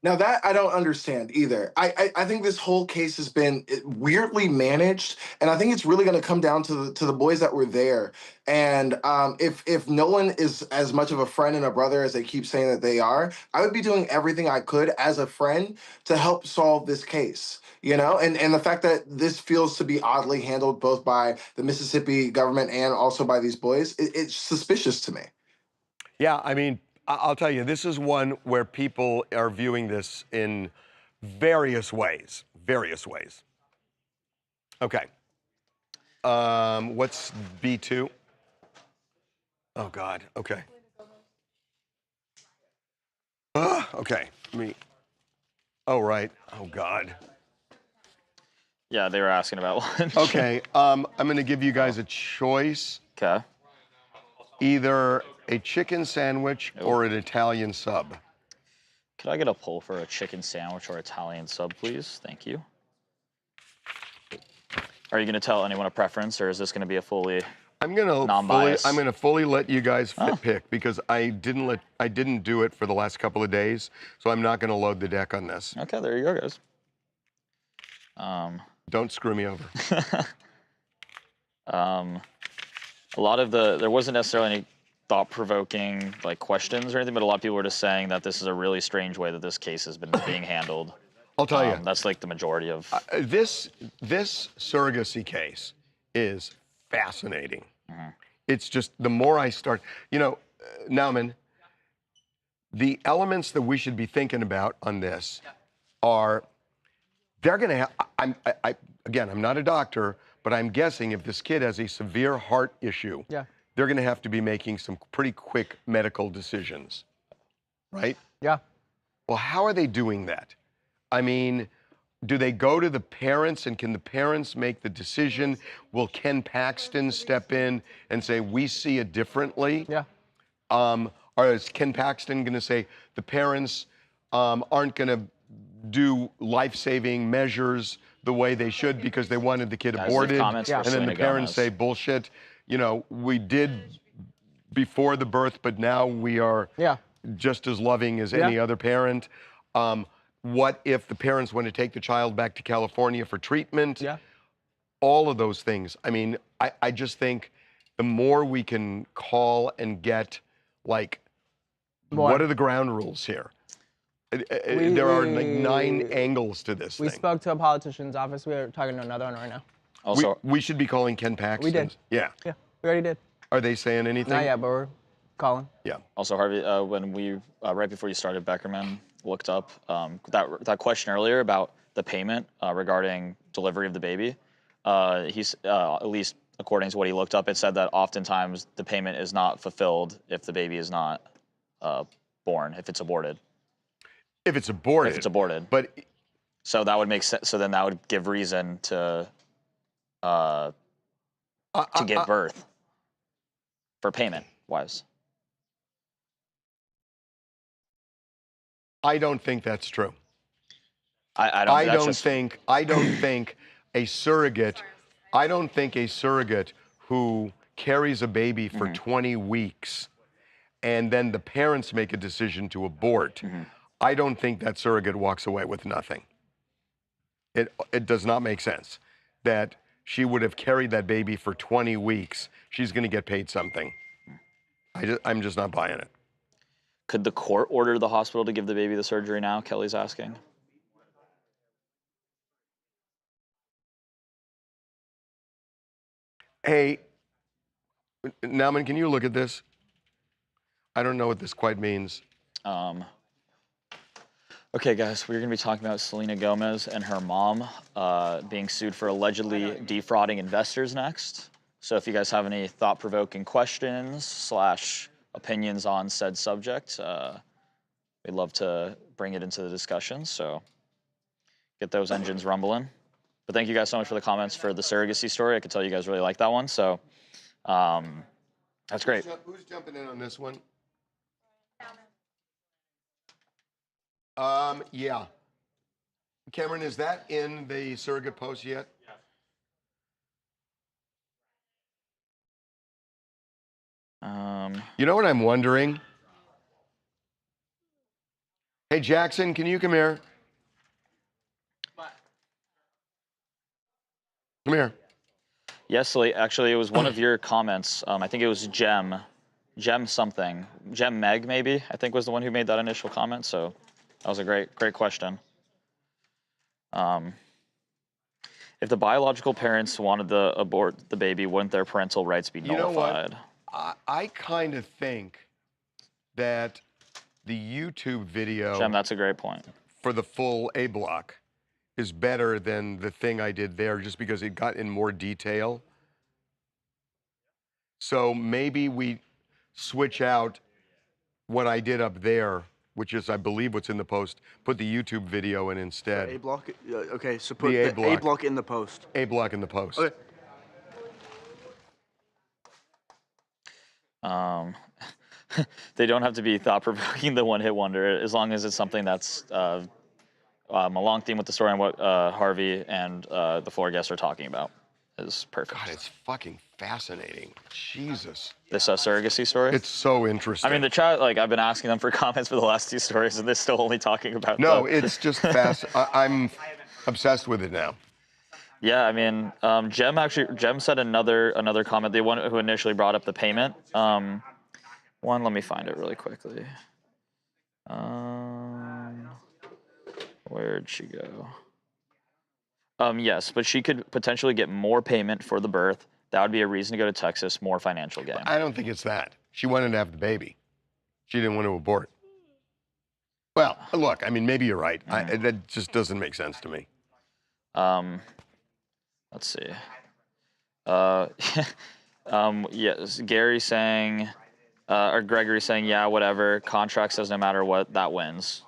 Now that I don't understand either. I think this whole case has been weirdly managed, and I think it's really going to come down to the boys that were there. And if no one is as much of a friend and a brother as they keep saying that they are, I would be doing everything I could as a friend to help solve this case. You know, and the fact that this feels to be oddly handled both by the Mississippi government and also by these boys, it's suspicious to me. Yeah, I mean, I'll tell you, this is one where people are viewing this in various ways. Okay. What's B2? Oh, God. Okay. Okay. Oh, right. Oh, God. Yeah, they were asking about lunch. Okay. I'm going to give you guys a choice. Okay. Either a chicken sandwich or an Italian sub. Could I get a pull for a chicken sandwich or Italian sub, please? Thank you. Are you going to tell anyone a preference, or is this going to be a fully non-biased? I'm going to fully let you guys pick, because I didn't do it for the last couple of days, so I'm not going to load the deck on this. Okay, there you go, guys. Don't screw me over. A lot of there wasn't necessarily any thought-provoking like questions or anything, but a lot of people were just saying that this is a really strange way that this case has been being handled. I'll tell you. That's like the majority of this surrogacy case is fascinating. It's just, the more I start, you know, Nauman, the elements that we should be thinking about on this are, they're going to have, again, I'm not a doctor, but I'm guessing if this kid has a severe heart issue, they're going to have to be making some pretty quick medical decisions, right? Yeah. Well, how are they doing that? I mean, do they go to the parents, and can the parents make the decision? Will Ken Paxton step in and say, we see it differently? Yeah. Or is Ken Paxton going to say the parents aren't going to do life-saving measures the way they should because they wanted the kid aborted? And then the parents say, bullshit, you know, we did before the birth, but now we are just as loving as any other parent. What if the parents want to take the child back to California for treatment? All of those things. I mean, I just think the more we can call and get, like, what are the ground rules here? There are like 9 angles to this We thing. spoke to a politician's office. We are talking to another one right now. Also, we should be calling Ken Paxton. We did. Yeah. Yeah, we already did. Are they saying anything? Not yet, but we're calling. Yeah. Also, Harvey, when we right before you started, Beckerman looked up that question earlier about the payment regarding delivery of the baby. He's at least according to what he looked up, it said that oftentimes the payment is not fulfilled if the baby is not born, if it's aborted. If it's aborted. If it's aborted. But so that would make sense. So then that would give reason to give birth for payment wise. I don't think that's true. I don't think a surrogate. I don't think a surrogate who carries a baby for 20 weeks and then the parents make a decision to abort. I don't think that surrogate walks away with nothing. It does not make sense that she would have carried that baby for 20 weeks. She's going to get paid something. I'm just not buying it. Could the court order the hospital to give the baby the surgery now? Kelly's asking. Hey, Nauman, can you look at this? I don't know what this quite means. Okay, guys, we're going to be talking about Selena Gomez and her mom being sued for allegedly defrauding investors next. So if you guys have any thought-provoking questions / opinions on said subject, we'd love to bring it into the discussion. So get those engines rumbling. But thank you guys so much for the comments for the surrogacy story. I could tell you guys really like that one. So that's great. Who's jumping in on this one? Yeah. Cameron, is that in the surrogate post yet? You know what I'm wondering? Hey, Jackson, can you come here? Come here. Yes, actually, it was one of your comments. I think it was Gem something. Gem Meg, maybe, I think was the one who made that initial comment. So that was a great question. If the biological parents wanted to abort the baby, wouldn't their parental rights be nullified? You know what? I kind of think that the YouTube video... Gem, that's a great point. ...for the full A block is better than the thing I did there just because it got in more detail. So maybe we switch out what I did up there, which is, I believe, what's in the post, put the YouTube video in instead. A block? Okay, so put the A block in the post. A block in the post. Okay. They don't have to be thought-provoking, the one-hit wonder, as long as it's something that's a long theme with the story and what Harvey and the floor guests are talking about is perfect. God, it's fucking fascinating. Jesus. This surrogacy story? It's so interesting. I mean, the chat, I've been asking them for comments for the last 2 stories, and they're still only talking about No, it's just fast. I'm obsessed with it now. Yeah, I mean, Gem said another comment. The one who initially brought up the payment. Let me find it really quickly. Where'd she go? Yes, but she could potentially get more payment for the birth. That would be a reason to go to Texas, more financial gain. I don't think it's that. She wanted to have the baby. She didn't want to abort. Well, look, I mean, maybe you're right. That just doesn't make sense to me. Let's see. Yes, Gary saying, or Gregory saying, yeah, whatever. Contract says no matter what, that wins.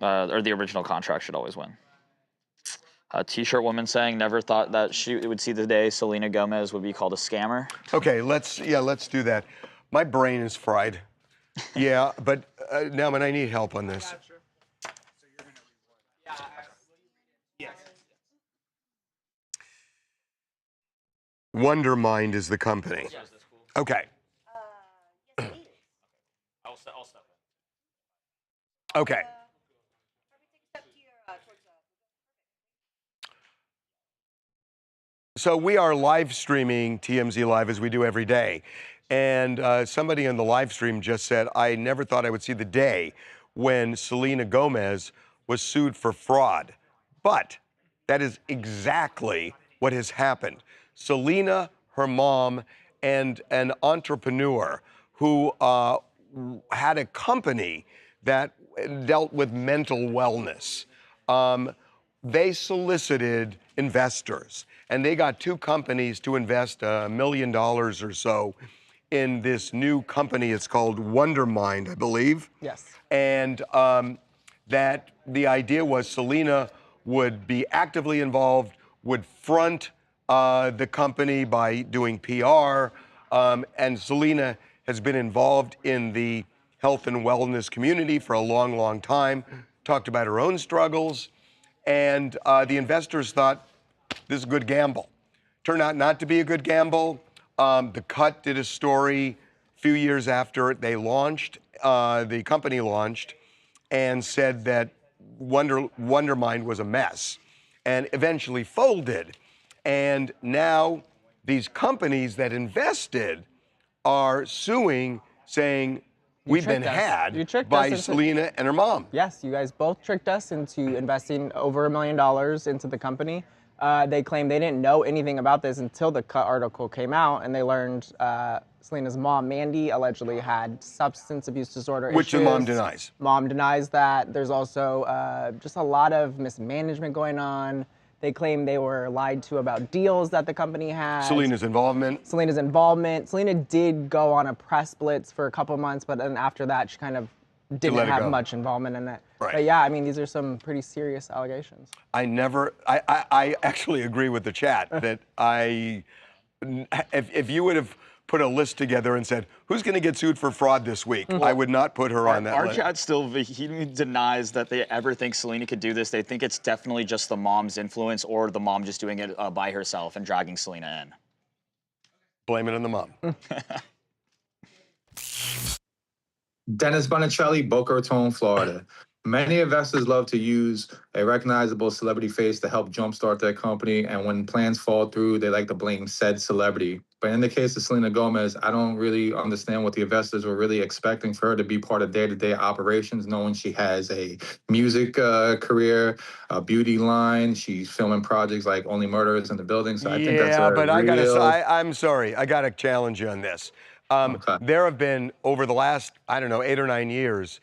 Or the original contract should always win. T-shirt woman saying, never thought that she would see the day Selena Gomez would be called a scammer. Okay, let's do that. My brain is fried. Yeah, but Nauman, I need help on this. Wonder Mind is the company. Okay. Okay. So we are live streaming TMZ Live as we do every day. And somebody in the live stream just said, I never thought I would see the day when Selena Gomez was sued for fraud. But that is exactly what has happened. Selena, her mom, and an entrepreneur who had a company that dealt with mental wellness. They solicited investors, and they got two companies to invest $1 million or so in this new company. It's called Wondermind, I believe. Yes. And that the idea was Selena would be actively involved, would front the company by doing PR, and Selena has been involved in the health and wellness community for a long, long time, talked about her own struggles, and the investors thought this is a good gamble. Turned out not to be a good gamble. The Cut did a story a few years after they launched, the company launched, and said that Wondermind was a mess and eventually folded. And now these companies that invested are suing, saying, we've been had by Selena and her mom. Yes, you guys both tricked us into investing over $1 million into the company. They claim they didn't know anything about this until the Cut article came out, and they learned Selena's mom, Mandy, allegedly had substance abuse disorder issues. Which the mom denies. Mom denies that. There's also just a lot of mismanagement going on. They claim they were lied to about deals that the company had. Selena's involvement. Selena did go on a press blitz for a couple months, but then after that, she kind of didn't have much involvement in it. Right. But yeah, I mean, these are some pretty serious allegations. I actually agree with the chat that if you would have put a list together and said, who's going to get sued for fraud this week? I would not put her on that Our list. chat still vehemently denies that they ever think Selena could do this. They think it's definitely just the mom's influence or the mom just doing it by herself and dragging Selena in. Blame it on the mom. Dennis Bonicelli, Boca Raton, Florida. Many investors love to use a recognizable celebrity face to help jumpstart their company, and when plans fall through, they like to blame said celebrity. But in the case of Selena Gomez, I don't really understand what the investors were really expecting for her to be part of day-to-day operations, knowing she has a music career, a beauty line. She's filming projects like Only Murders in the Building, so I think that's a but real... I'm sorry, I got to challenge you on this. There have been, over the last, 8 or 9 years,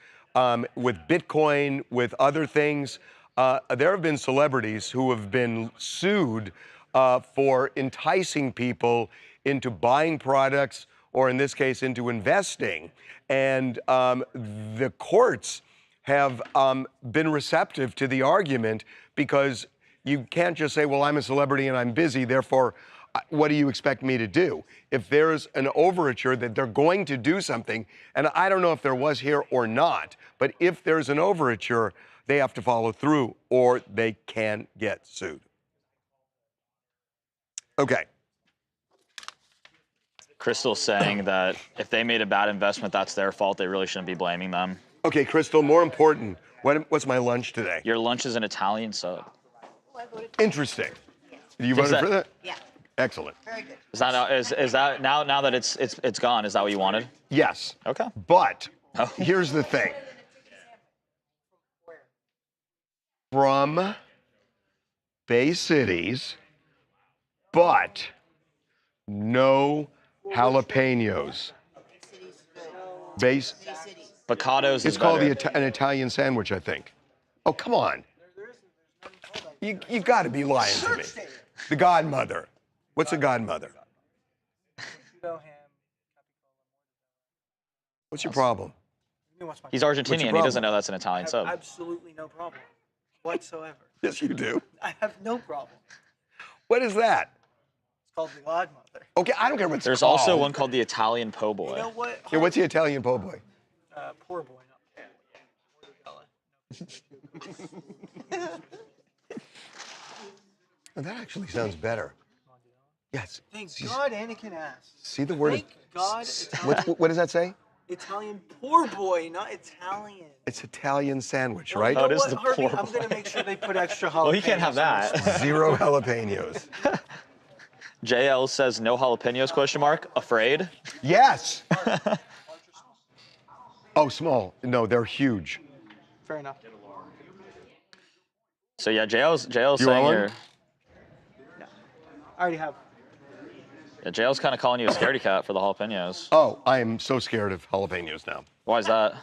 with Bitcoin, with other things, there have been celebrities who have been sued for enticing people into buying products, or in this case, into investing. And the courts have been receptive to the argument, because you can't just say, well, I'm a celebrity and I'm busy, therefore, what do you expect me to do? If there's an overture that they're going to do something, and I don't know if there was here or not, but if there's an overture, they have to follow through or they can get sued. Okay. Crystal's saying that if they made a bad investment, that's their fault. They really shouldn't be blaming them. Okay, Crystal, more important, what's my lunch today? Your lunch is an Italian sub. Interesting. You voted for that? Yeah. Excellent. Very good. Is that now that it's gone? Is that what you wanted? Yes. Okay. But here's the thing. From Bay Cities, but no jalapenos. Picados. It's called an Italian sandwich, I think. Oh, come on. You've got to be lying to me. The Godmother. What's a Godmother? What's your problem? He's Argentinian. He doesn't know that's an Italian sub. Absolutely no problem whatsoever. Yes, you do. I have no problem. What is that? It's called the Godmother. Okay, I don't care what it's There's called. also one called the Italian po' boy. You know what? Yeah, what's the Italian po' boy? Poor boy. Oh, that actually sounds better. Yes. Thank God Anakin asked. See the word? Thank God Italian. What does that say? Italian poor boy, not Italian. It's Italian sandwich, No, right? you know what, Harvey, I'm going to make sure they put extra jalapenos. Well, you can't have that. 0 jalapenos. JL says no jalapenos, question mark. Afraid? Yes. Oh, small. No, they're huge. Fair enough. So yeah, JL's You want saying one? you're. I already have. Yeah, JL's kind of calling you a scaredy cat for the jalapenos. Oh, I am so scared of jalapenos now. Why is that?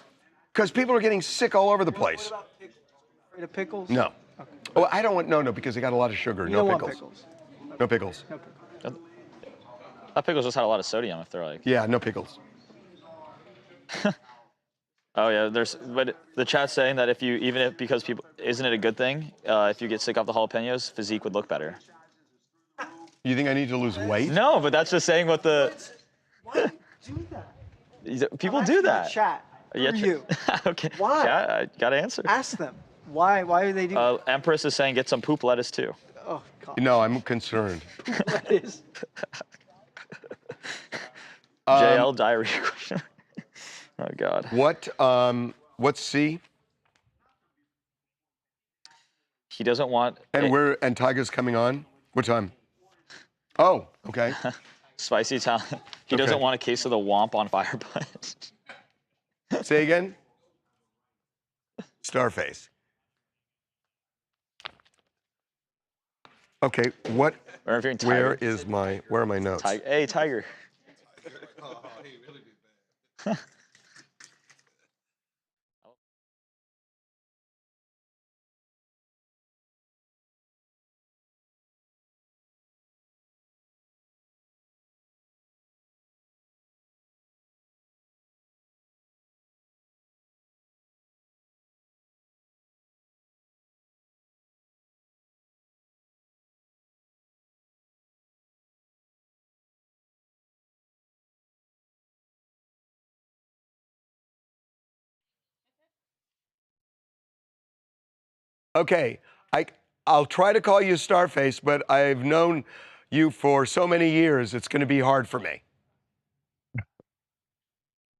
Because people are getting sick all over the place. Afraid of pickles? No. Oh, I don't want, no, because they got a lot of sugar. You No don't pickles. want pickles. No pickles. No pickles. That pickles just had a lot of sodium if they're like. Yeah, no pickles. Oh yeah, but the chat's saying that because people, isn't it a good thing if you get sick off the jalapenos, physique would look better. You think I need to lose weight? No, but that's just saying what the. Why do that? People do that. Chat. Yeah, you. Okay. Why? Chat, I gotta answer. Ask them. Why do they do that? Empress is saying get some poop lettuce too. Oh, God. No, I'm concerned. Lettuce. JL diarrhea question. Oh God. What's C? He doesn't want. And Tyga's coming on? What time? Oh, okay. Spicy Italian. He doesn't want a case of the Womp on fire butt. Say again? Starface. Okay, where are my notes? Hey, Tiger. Okay, I'll try to call you Starface, but I've known you for so many years, it's going to be hard for me.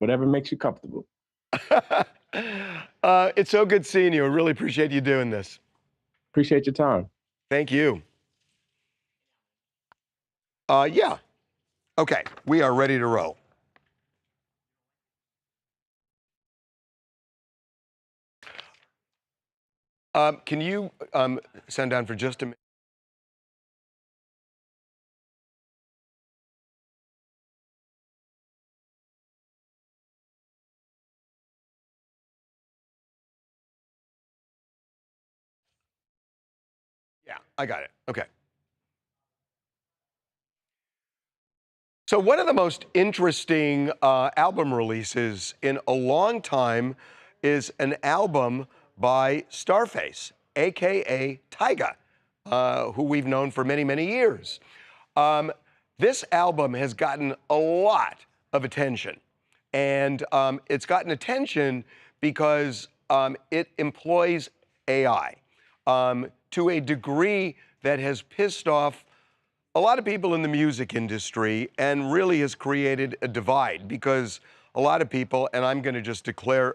Whatever makes you comfortable. It's so good seeing you. I really appreciate you doing this. Appreciate your time. Thank you. Yeah. Okay, we are ready to roll. Can you send down for just a minute? Yeah, I got it. Okay. So one of the most interesting album releases in a long time is an album by Starface, a.k.a. Tyga, who we've known for many, many years. This album has gotten a lot of attention, and it's gotten attention because it employs AI to a degree that has pissed off a lot of people in the music industry and really has created a divide because a lot of people, and I'm going to just declare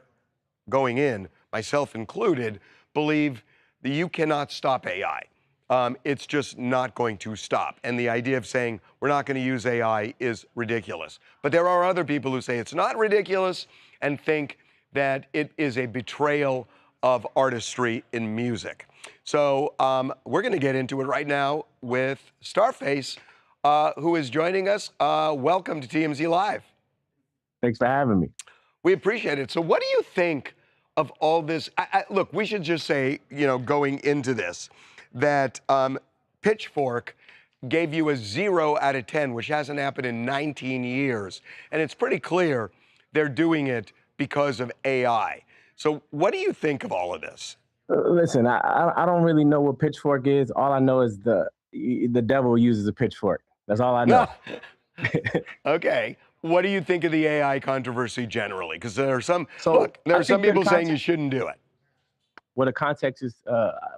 going in, myself included, believe that you cannot stop AI. It's just not going to stop. And the idea of saying we're not going to use AI is ridiculous. But there are other people who say it's not ridiculous and think that it is a betrayal of artistry in music. So we're going to get into it right now with Starface, who is joining us. Welcome to TMZ Live. Thanks for having me. We appreciate it. So what do you think of all this? Look, we should just say, going into this, that Pitchfork gave you a 0 out of 10, which hasn't happened in 19 years. And it's pretty clear they're doing it because of AI. So what do you think of all of this? Listen, I don't really know what Pitchfork is. All I know is the devil uses a pitchfork. That's all I know. Okay. What do you think of the AI controversy generally? Because there are some, there are some people saying you shouldn't do it. Well, the context is,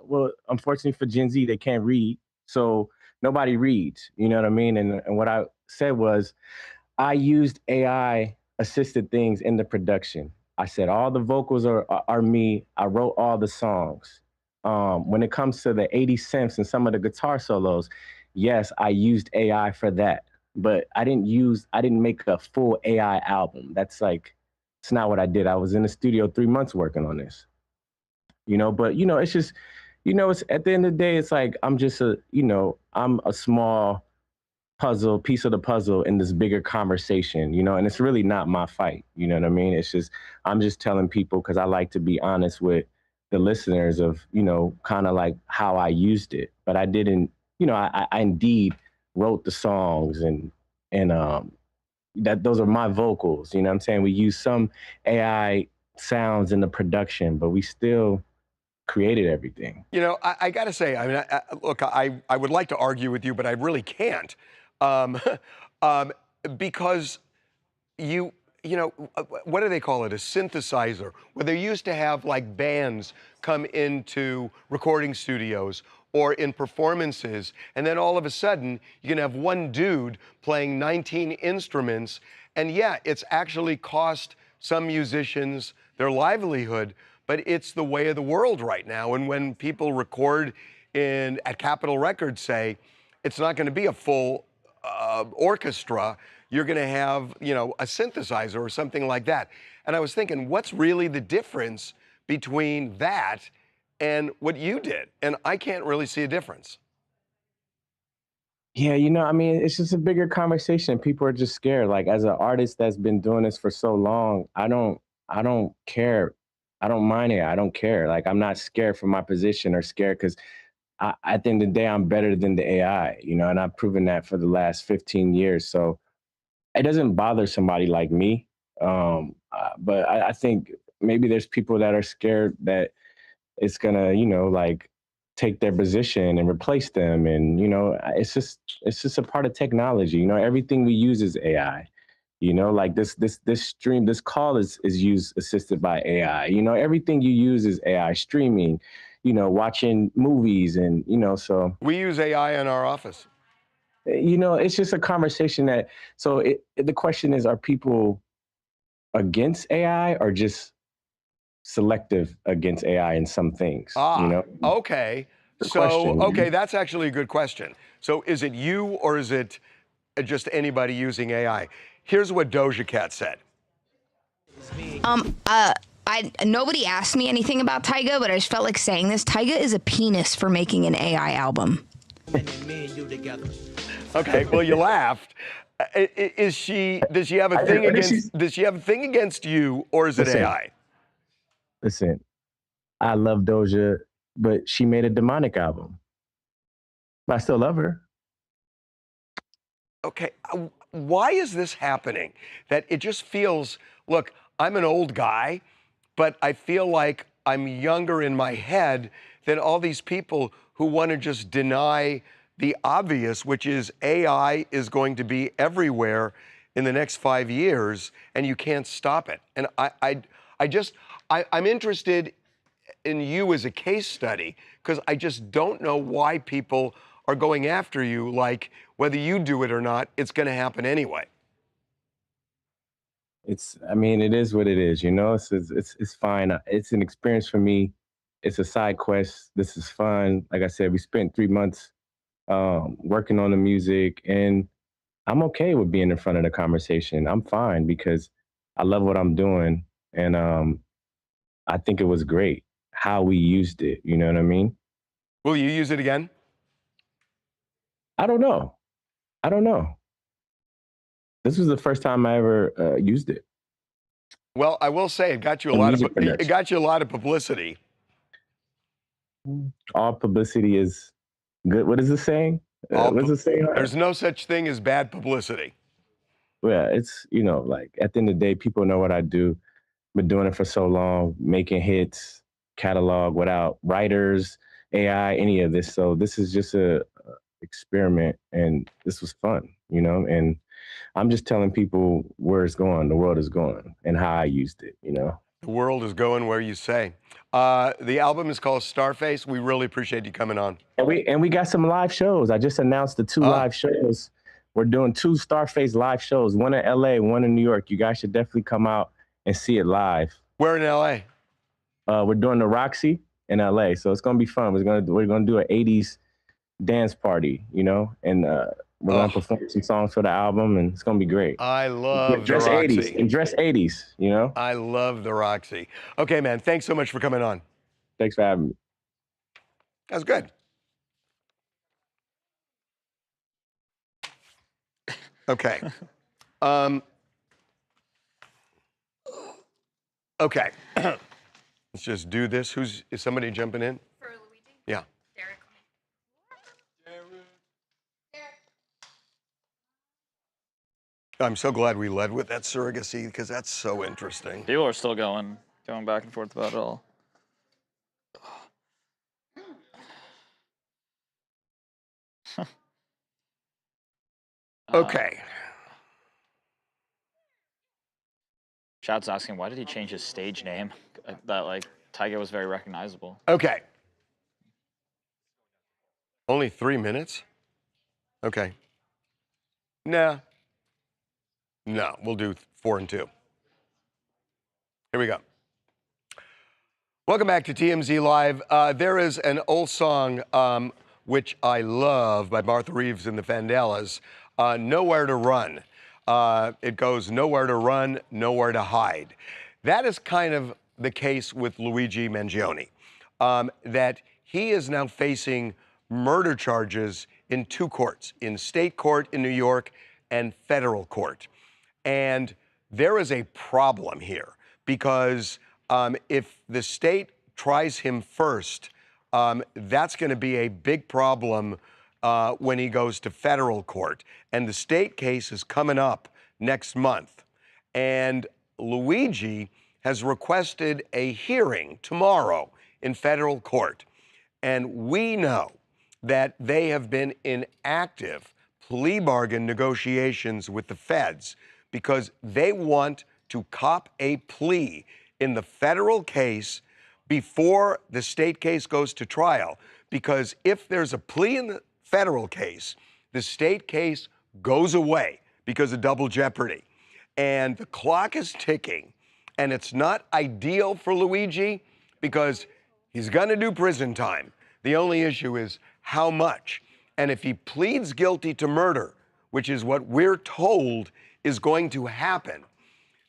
well, unfortunately for Gen Z, they can't read. So nobody reads, you know what I mean? And what I said was, I used AI assisted things in the production. I said, all the vocals are me. I wrote all the songs. When it comes to the 80 cents and some of the guitar solos, yes, I used AI for that, but I didn't make a full AI album. That's like, it's not what I did. I was in the studio 3 months working on this, but it's just, it's at the end of the day, it's like, I'm just I'm a small piece of the puzzle in this bigger conversation, and it's really not my fight. You know what I mean? It's just, I'm just telling people, because I like to be honest with the listeners of, kind of like how I used it. But I didn't, I indeed wrote the songs and that those are my vocals. You know what I'm saying? We use some AI sounds in the production, but we still created everything. I got to say, I mean, look, I would like to argue with you, but I really can't. Because what do they call it? A synthesizer, where they used to have like bands come into recording studios or in performances, and then all of a sudden you can have one dude playing 19 instruments, and yeah, it's actually cost some musicians their livelihood, but it's the way of the world right now. And when people record at Capitol Records, say, it's not going to be a full orchestra. You're going to have, a synthesizer or something like that. And I was thinking, what's really the difference between that and what you did? And I can't really see a difference. Yeah, I mean, it's just a bigger conversation. People are just scared. Like, as an artist that's been doing this for so long, I don't care. I don't mind it. I don't care. Like, I'm not scared for my position or scared because at the end of the day, I'm better than the AI, and I've proven that for the last 15 years. So it doesn't bother somebody like me. But I think maybe there's people that are scared that it's gonna, like take their position and replace them. And, it's just a part of technology. Everything we use is AI. Like this stream, this call is assisted by AI. Everything you use is AI. Streaming, watching movies, and so we use AI in our office. It's just a conversation the question is, are people against AI or just selective against AI in some things? Okay. Okay, that's actually a good question. So is it you or is it just anybody using AI? Here's what Doja Cat said. Nobody asked me anything about Tyga, but I just felt like saying this. Tyga is a penis for making an AI album. Okay, well, you laughed. Does she have a thing against you, or is it AI? Listen, I love Doja, but she made a demonic album. But I still love her. Okay, why is this happening? That it just feels, look, I'm an old guy, but I feel like I'm younger in my head than all these people who want to just deny the obvious, which is AI is going to be everywhere in the next 5 years, and you can't stop it. And I'm interested in you as a case study, because I just don't know why people are going after you. Like, whether you do it or not, it's going to happen anyway. It is what it is, it's fine. It's an experience for me. It's a side quest. This is fun. Like I said, we spent 3 months working on the music, and I'm okay with being in front of the conversation. I'm fine because I love what I'm doing. And I think it was great how we used it. You know what I mean? Will you use it again? I don't know. This was the first time I ever used it. Well, I will say it got you a lot of publicity. All publicity is good. What is it saying? What's it saying? There's no such thing as bad publicity. Yeah, it's, like at the end of the day, people know what I do. Been doing it for so long, making hits, catalog without writers, AI, any of this. So this is just a experiment, and this was fun, and I'm just telling people where it's going, the world is going, and how I used it, The world is going where you say. The album is called Starface. We really appreciate you coming on. And we got some live shows. I just announced the 2 live shows. We're doing 2 Starface live shows, one in LA, one in New York. You guys should definitely come out and see it live. Where in LA? We're doing the Roxy in LA, so it's gonna be fun. We're gonna do an 80s dance party, you know, and we're gonna perform some songs for the album, and it's gonna be great. I love dress the 80s Roxy. and dress 80s, you know. I love the Roxy. Okay, man. Thanks so much for coming on. Thanks for having me. That was good. Okay. Okay. Let's just do this. Is somebody jumping in? For Luigi? Yeah. Derek. I'm so glad we led with that surrogacy because that's so interesting. People are still going back and forth about it all. Okay. Chat's asking, why did he change his stage name? That, like, Tyga was very recognizable. Okay. Only 3 minutes? Okay. Nah. No, we'll do 4 and 2. Here we go. Welcome back to TMZ Live. There is an old song, which I love, by Martha Reeves and the Vandellas, Nowhere to Run. It goes, nowhere to run, nowhere to hide. That is kind of the case with Luigi Mangione, that he is now facing murder charges in 2 courts, in state court in New York and federal court. And there is a problem here because if the state tries him first, that's going to be a big problem when he goes to federal court. And the state case is coming up next month. And Luigi has requested a hearing tomorrow in federal court. And we know that they have been in active plea bargain negotiations with the feds because they want to cop a plea in the federal case before the state case goes to trial. Because if there's a plea in the federal case, the state case goes away because of double jeopardy. And the clock is ticking, and it's not ideal for Luigi because he's going to do prison time. The only issue is how much. And if he pleads guilty to murder, which is what we're told is going to happen,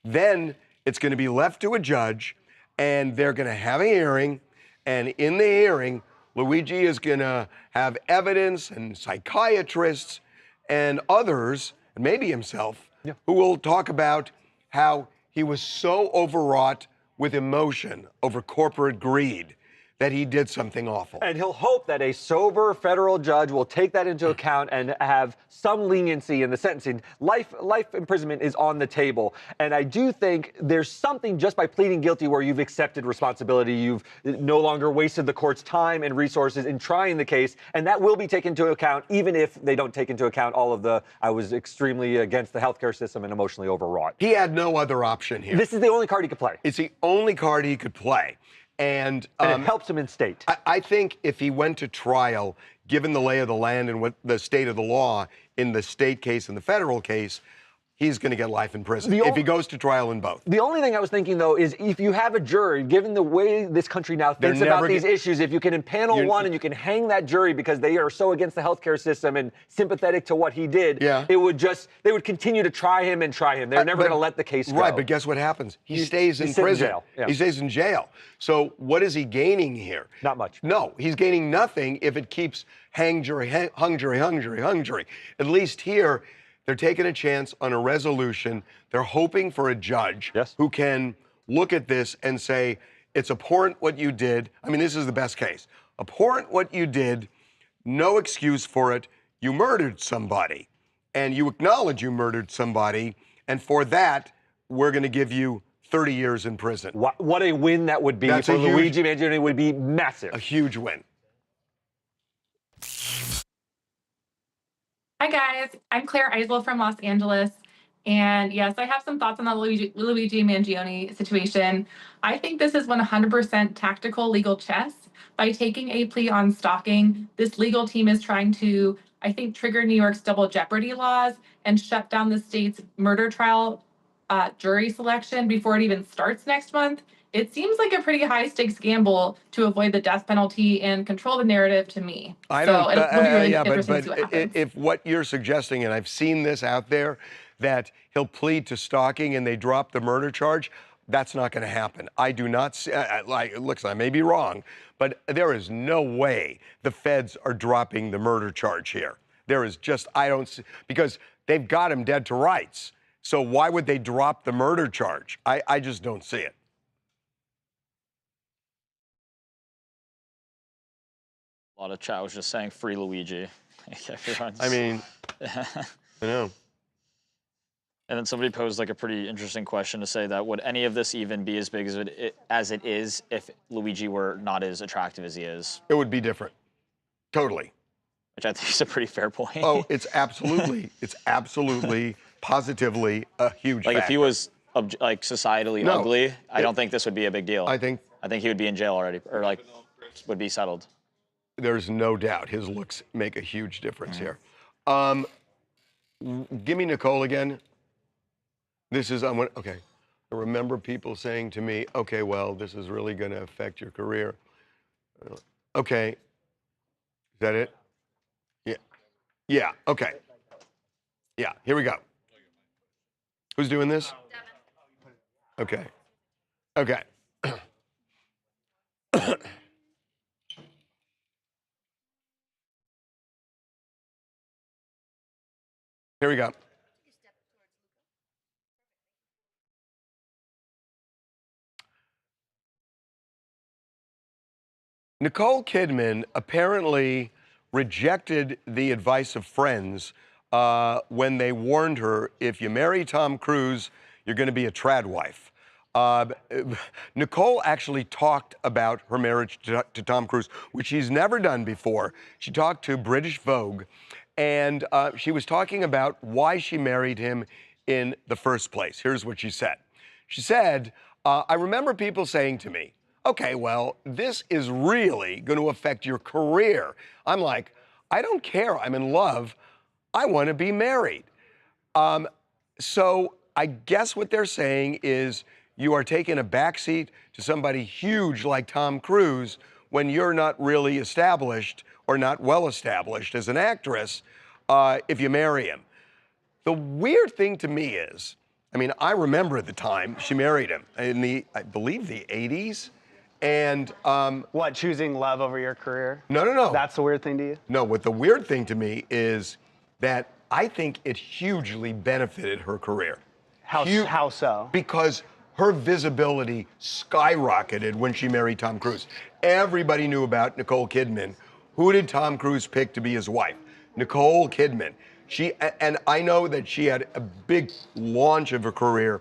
then it's going to be left to a judge, and they're going to have a hearing. And in the hearing, Luigi is going to have evidence and psychiatrists and others, and maybe himself, who will talk about how he was so overwrought with emotion over corporate greed that he did something awful. And he'll hope that a sober federal judge will take that into account and have some leniency in the sentencing. Life imprisonment is on the table. And I do think there's something just by pleading guilty where you've accepted responsibility. You've no longer wasted the court's time and resources in trying the case. And that will be taken into account, even if they don't take into account all of the, I was extremely against the healthcare system and emotionally overwrought. He had no other option here. This is the only card he could play. It's the only card he could play. And it helps him in state. I think if he went to trial, given the lay of the land and what the state of the law in the state case and the federal case, he's going to get life in prison if he goes to trial in both. The only thing I was thinking, though, is if you have a jury, given the way this country now thinks about these issues, if you can impanel one and you can hang that jury because they are so against the healthcare system and sympathetic to what he did, they would continue to try him and try him. They're never going to let the case go. Right, but guess what happens? He stays in prison. He stays in jail. So what is he gaining here? Not much. No, he's gaining nothing if it keeps hung jury. At least here, they're taking a chance on a resolution. They're hoping for a judge who can look at this and say, it's abhorrent what you did. I mean, this is the best case. Abhorrent what you did, no excuse for it. You murdered somebody, and you acknowledge you murdered somebody, and for that, we're going to give you 30 years in prison. What a win that would be for Luigi Mangione. Would be massive. A huge win. Hi guys, I'm Claire Eisel from Los Angeles, and yes, I have some thoughts on the Luigi Mangione situation. I think this is 100% tactical legal chess. By taking a plea on stalking, this legal team is trying to, I think, trigger New York's double jeopardy laws and shut down the state's murder trial jury selection before it even starts next month. It seems like a pretty high stakes gamble to avoid the death penalty and control the narrative to me. So it'll be really interesting to see what happens. If what you're suggesting, and I've seen this out there, that he'll plead to stalking and they drop the murder charge, that's not going to happen. I do not see, listen, I may be wrong, but there is no way the feds are dropping the murder charge here. There is just, I don't see, because they've got him dead to rights. So why would they drop the murder charge? I just don't see it. A lot of chat was just saying free Luigi. Everyone's... I mean, I know. And then somebody posed like a pretty interesting question to say that would any of this even be as big as it is if Luigi were not as attractive as he is? It would be different. Totally. Which I think is a pretty fair point. Oh, it's absolutely, positively a huge Like factor. if he was like societally ugly, I don't think this would be a big deal. I think he would be in jail already, or like would be settled. There's no doubt his looks make a huge difference here. Give me Nicole again. This is, okay. I remember people saying to me, okay, well, this is really going to affect your career. Okay. Is that it? Yeah. Yeah, okay. Yeah, here we go. Who's doing this? Okay. Okay. Here we go. Nicole Kidman apparently rejected the advice of friends when they warned her, if you marry Tom Cruise, you're going to be a trad wife. Nicole actually talked about her marriage to Tom Cruise, which she's never done before. She talked to British Vogue, and she was talking about why she married him in the first place. Here's what she said. She said, I remember people saying to me, okay, well, this is really going to affect your career. I'm like, I don't care. I'm in love. I want to be married. So I guess what they're saying is you are taking a backseat to somebody huge like Tom Cruise when you're not really established or not well established as an actress if you marry him. The weird thing to me is, I mean, I remember the time she married him in the, I believe, the 80s. And what, choosing love over your career? No. That's the weird thing to you? No, what the weird thing to me is that I think it hugely benefited her career. How so? Because her visibility skyrocketed when she married Tom Cruise. Everybody knew about Nicole Kidman. Who did Tom Cruise pick to be his wife? Nicole Kidman. And I know that she had a big launch of her career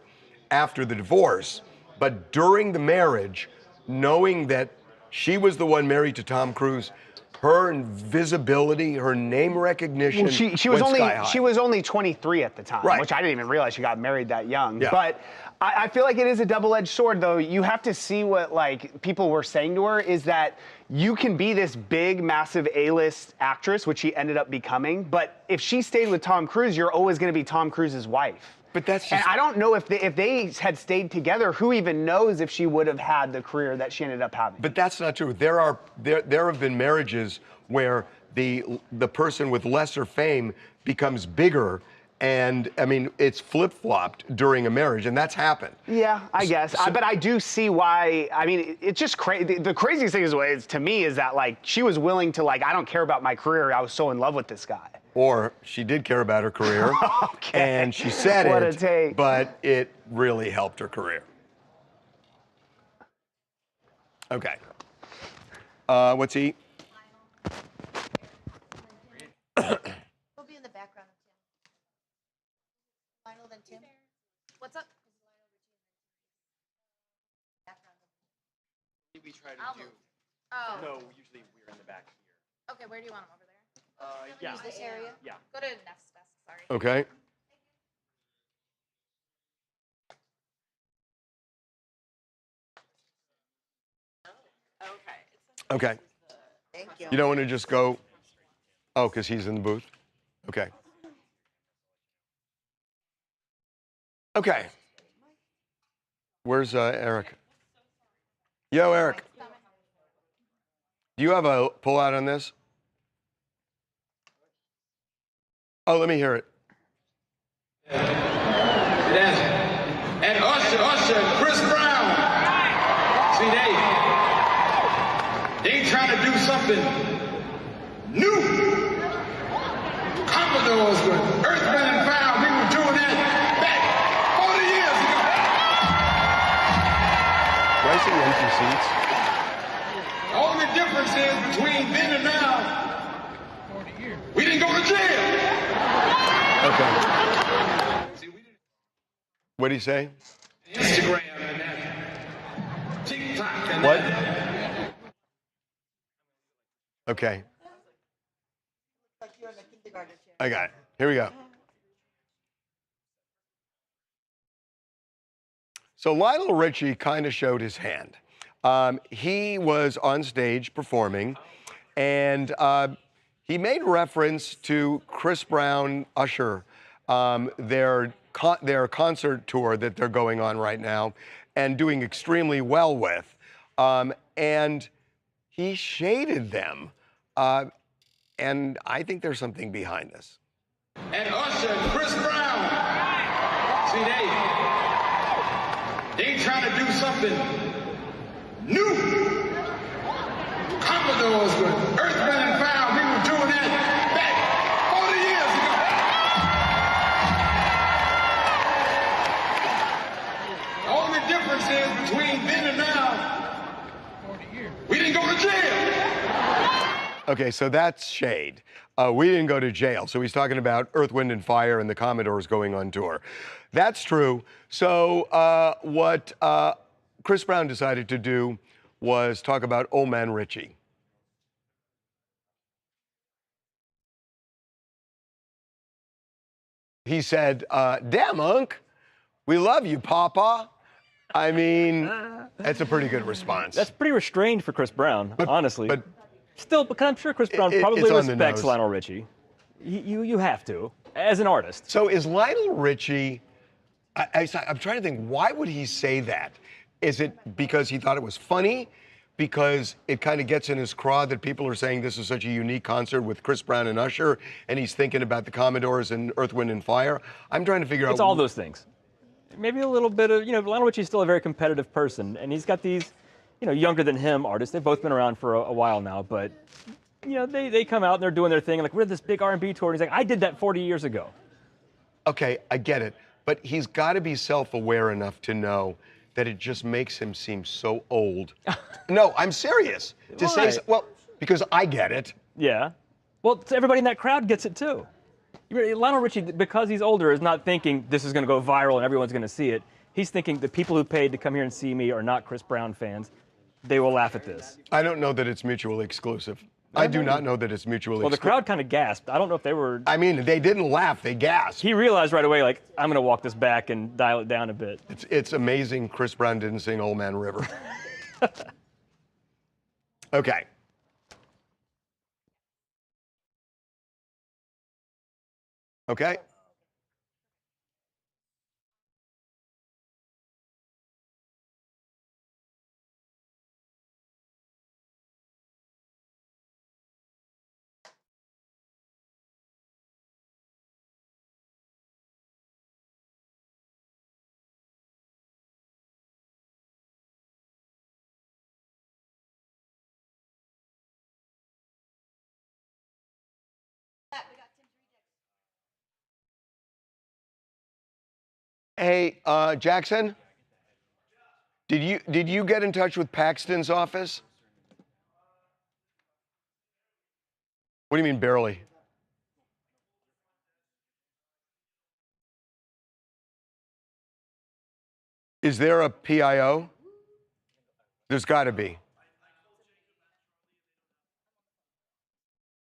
after the divorce, but during the marriage, knowing that she was the one married to Tom Cruise, her visibility, her name recognition, she was only 23 at the time, right, which I didn't even realize she got married that young. Yeah. But I feel like it is a double-edged sword, though. You have to see what like people were saying to her is that you can be this big, massive A-list actress, which she ended up becoming. But if she stayed with Tom Cruise, you're always going to be Tom Cruise's wife. But that's just... And I don't know if they had stayed together, who even knows if she would have had the career that she ended up having. But that's not true. There have been marriages where the person with lesser fame becomes bigger, and I mean it's flip-flopped during a marriage, and that's happened. Yeah, I guess. But I do see why. I mean, it's just crazy. The craziest thing is to me is that like she was willing to like, I don't care about my career. I was so in love with this guy. Or she did care about her career, okay, and she said what it, a take. but it really helped her career. Okay. What's he? We'll be in the background of Tim. Lionel, then Tim. What's up? Background. We try to do. Oh. No, usually we're in the back here. Okay, where do you want him over there? Yeah. Use this area? Yeah. Go to Neff's desk, sorry. Okay. Okay. Thank you. You don't want to just go, oh, because he's in the booth? Okay. Okay. Where's Eric? Yo, Eric. Do you have a pullout on this? Oh, let me hear it. And Usher, Chris Brown. See, they trying to do something new. Commodores with Earth, Wind and Fire, we were doing that back 40 years ago. Do I see empty seats? The only difference is between then and now, we didn't go to jail. Okay. What did he say? Instagram and that. TikTok and What? that. Okay. I got it. Here we go. So Lionel Richie kind of showed his hand. He was on stage performing, and he made reference to Chris Brown, Usher, their concert tour that they're going on right now and doing extremely well with. And he shaded them. And I think there's something behind this. And Usher and Chris Brown. See, they trying to do something new. Commodores with Earth, Wind and Fire, we were doing that back 40 years ago. The only difference is between then and now, we didn't go to jail. Okay, so that's shade. We didn't go to jail. So he's talking about Earth, Wind, and Fire and the Commodores going on tour. That's true. So what Chris Brown decided to do was talk about Old Man Richie. He said, damn, Unc, we love you, Papa. I mean, that's a pretty good response. That's pretty restrained for Chris Brown, honestly. But still, because I'm sure Chris Brown probably on the respects nose. Lionel Richie. You have to, as an artist. So is Lionel Richie, I'm trying to think, why would he say that? Is it because he thought it was funny? Because it kind of gets in his craw that people are saying this is such a unique concert with Chris Brown and Usher, and he's thinking about the Commodores and Earth, Wind, and Fire? I'm trying to figure out. It's all those things. Maybe a little bit of, Lionel Richie's still a very competitive person, and he's got these, younger than him artists. They've both been around for a while now, but, they come out and they're doing their thing, and like, we're this big R&B tour, and he's like, I did that 40 years ago. Okay, I get it, but he's got to be self-aware enough to know that it just makes him seem so old. No, I'm serious. To Why? say, well, because I get it. Yeah. Well, everybody in that crowd gets it too. Lionel Richie, because he's older, is not thinking this is going to go viral and everyone's going to see it. He's thinking the people who paid to come here and see me are not Chris Brown fans. They will laugh at this. I don't know that it's mutually exclusive. I do not know that it's mutually Well, the exclusive. crowd kind of gasped. I don't know if they were... I mean, they didn't laugh, they gasped. He realized right away, like, I'm going to walk this back and dial it down a bit. It's amazing Chris Brown didn't sing Old Man River. Okay. Okay. Hey, Jackson, did you get in touch with Paxton's office? What do you mean barely? Is there a PIO? There's got to be.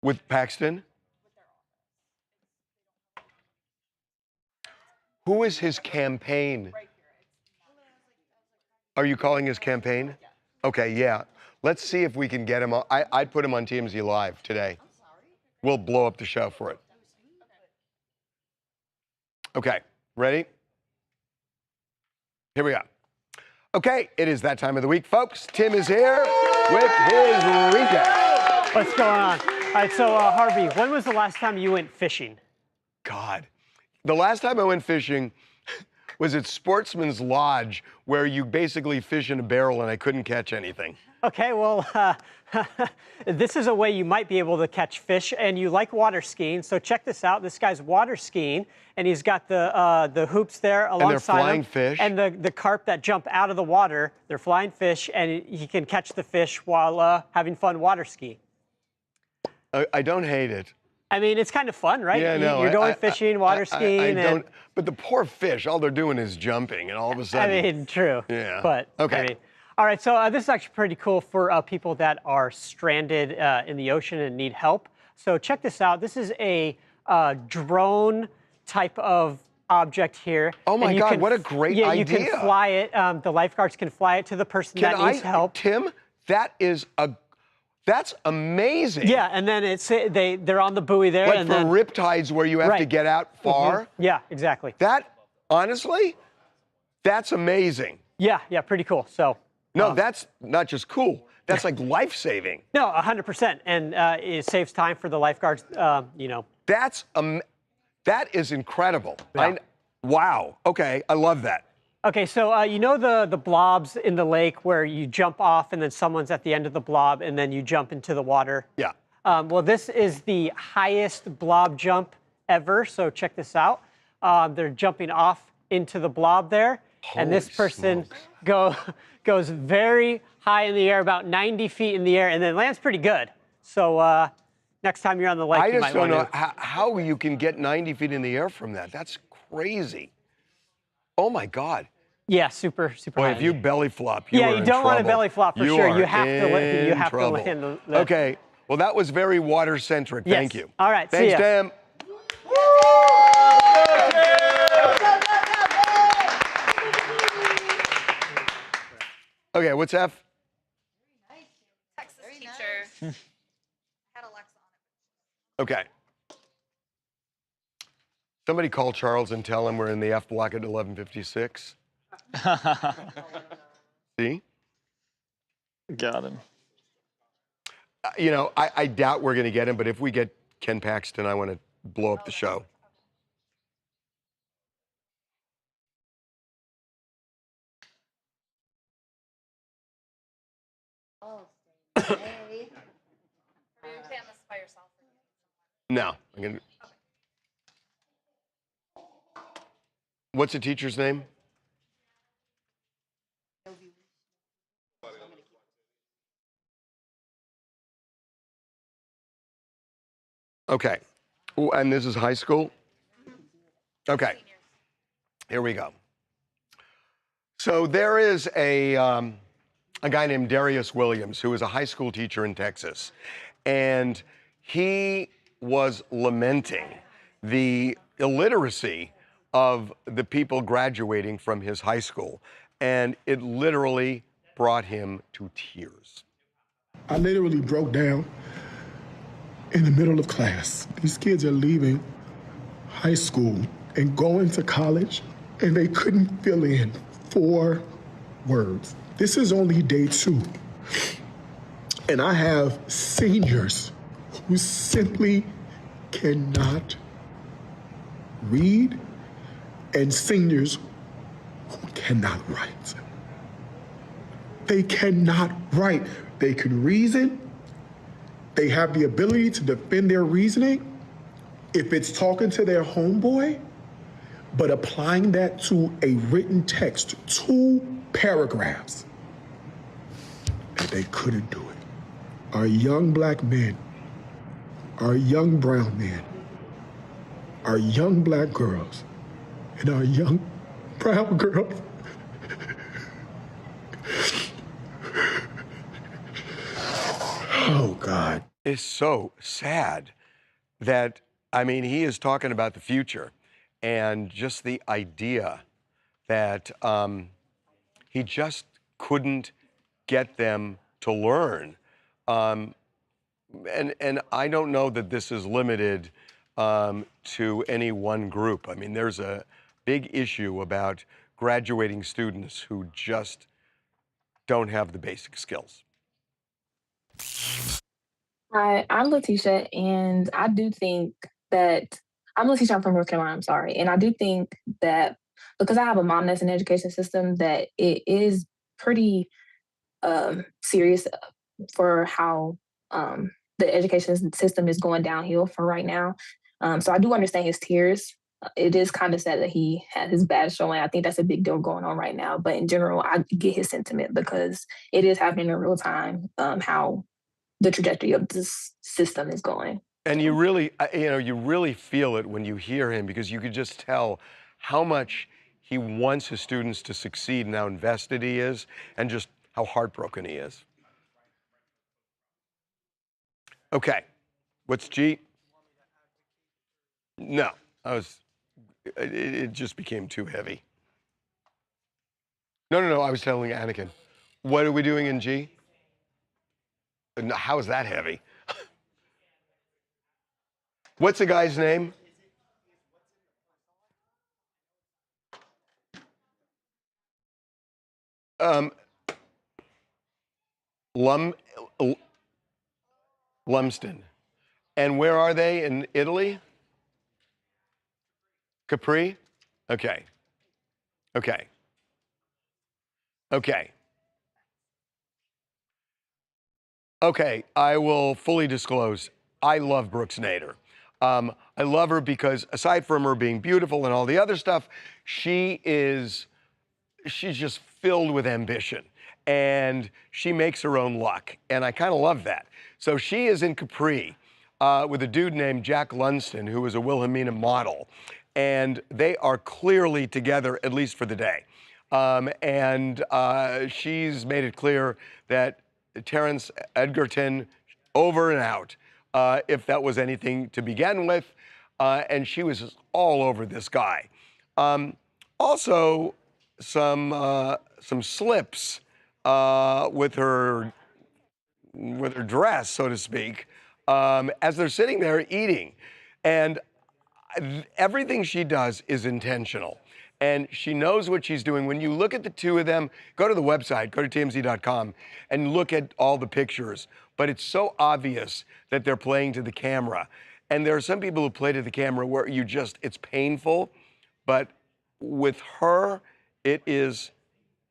With Paxton? Who is his campaign? Are you calling his campaign? Okay, yeah. Let's see if we can get him on. I'd put him on TMZ Live today. We'll blow up the show for it. Okay, ready? Here we go. Okay, it is that time of the week, folks. Tim is here with his recap. What's going on? All right, so Harvey, when was the last time you went fishing? God, the last time I went fishing was at Sportsman's Lodge, where you basically fish in a barrel and I couldn't catch anything. Okay, well, this is a way you might be able to catch fish, and you like water skiing, so check this out. This guy's water skiing, and he's got the hoops there alongside him. And they're flying fish. And the carp that jump out of the water, they're flying fish, and he can catch the fish while having fun water skiing. I don't hate it. I mean, it's kind of fun, right? Yeah, no, You're going fishing, water skiing. I don't, but the poor fish, all they're doing is jumping, and all of a sudden. I mean, true. Yeah. But, okay. I mean, all right, so this is actually pretty cool for people that are stranded in the ocean and need help. So check this out. This is a drone type of object here. Oh my God, what a great idea. Yeah, you can fly it. The lifeguards can fly it to the person that needs help. Tim, that's amazing. Yeah, and then they're on the buoy there. Like and for then, riptides where you have to get out far. Yeah, exactly. That, honestly, that's amazing. Yeah, pretty cool. So. No, that's not just cool. That's like life-saving. No, 100%, and it saves time for the lifeguards. You know. That is incredible. Yeah. Wow. Okay, I love that. Okay, so you know the blobs in the lake where you jump off and then someone's at the end of the blob and then you jump into the water? Yeah. Well, this is the highest blob jump ever, so check this out. They're jumping off into the blob there, and this person goes very high in the air, about 90 feet in the air, and then lands pretty good. So next time you're on the lake, I you just might don't want know how you can get 90 feet in the air from that. That's crazy. Oh my God. Yeah, super Boy, high. if you belly flop, you are in don't want to trouble. belly flop for You sure. are You have in to trouble. land the Okay. Well, that was very water centric. Yes. Thank you. All right. Thanks, see ya. Tim. Okay, what's F? Texas teacher. Had Alexa on it. Okay. Somebody call Charles and tell him we're in the F block at 11:56. See? Got him. You know, I doubt we're going to get him, but if we get Ken Paxton, I want to blow up the show. Oh, stay. Are you saying this by yourself? No. I'm gonna... What's the teacher's name? Okay. Ooh, and this is high school? Okay. Here we go. So there is a guy named Darius Williams who is a high school teacher in Texas. And he was lamenting the illiteracy of the people graduating from his high school. And it literally brought him to tears. I literally broke down in the middle of class. These kids are leaving high school and going to college, and they couldn't fill in 4 words. This is only day 2. And I have seniors who simply cannot read and seniors who cannot write. They cannot write. They can reason. They have the ability to defend their reasoning if it's talking to their homeboy, but applying that to a written text, 2 paragraphs, and they couldn't do it. Our young black men, our young brown men, our young black girls, and our young brown girls oh, God. It's so sad that, I mean, he is talking about the future and just the idea that he just couldn't get them to learn. And I don't know that this is limited to any one group. I mean, there's a big issue about graduating students who just don't have the basic skills. Hi, I'm Letitia, and I do think that I'm Letitia. I'm from North Carolina. I'm sorry, and I do think that because I have a mom that's in the education system, that it is pretty serious for how the education system is going downhill for right now. So I do understand his tears. It is kind of sad that he had his badge showing. I think that's a big deal going on right now. But in general, I get his sentiment because it is happening in real time. How the trajectory of this system is going. And you really, you really feel it when you hear him, because you could just tell how much he wants his students to succeed and how invested he is, and just how heartbroken he is. Okay, what's G? No, it just became too heavy. No, I was telling Anakin. What are we doing in G? No, how is that heavy? What's the guy's name? Lumsden. And where are they? In Italy? Capri? Okay. Okay. Okay. Okay, I will fully disclose. I love Brooks Nader. I love her because aside from her being beautiful and all the other stuff, she's just filled with ambition. And she makes her own luck. And I kind of love that. So she is in Capri with a dude named Jack Lunston, who is a Wilhelmina model. And they are clearly together, at least for the day. She's made it clear that Terrence Edgerton, over and out, if that was anything to begin with. And she was just all over this guy. Also, some slips with her dress, so to speak, as they're sitting there eating. And everything she does is intentional. And she knows what she's doing. When you look at the two of them, go to the website, go to TMZ.com, and look at all the pictures. But it's so obvious that they're playing to the camera. And there are some people who play to the camera where it's painful. But with her, it is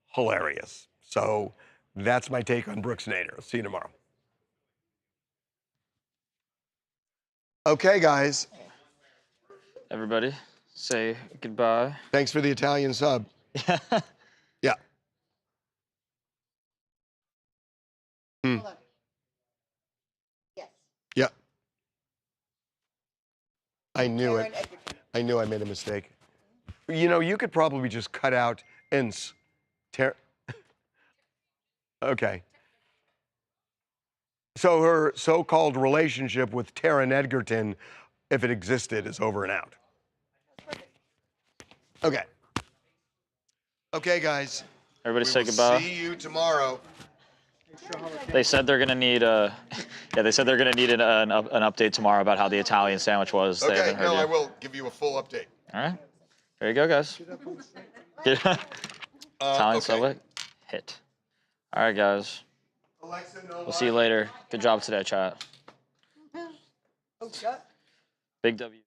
hilarious. So that's my take on Brooks Nader. I'll see you tomorrow. Okay, guys. Everybody, say goodbye. Thanks for the Italian sub. Yeah. Hold on. Yes. Yeah. I knew it. I knew I made a mistake. You could probably just cut out ins. Okay. So her so-called relationship with Taron Egerton, if it existed, is over and out. Okay. Okay, guys. Everybody say goodbye. See you tomorrow. They said they're gonna need they said they're gonna need an update tomorrow about how the Italian sandwich was. They Okay, haven't heard no, yet. I will give you a full update. All right. There you go, guys. Italian Subway hit. All right, guys. We'll see you later. Good job today, chat. Oh, shut. Big W.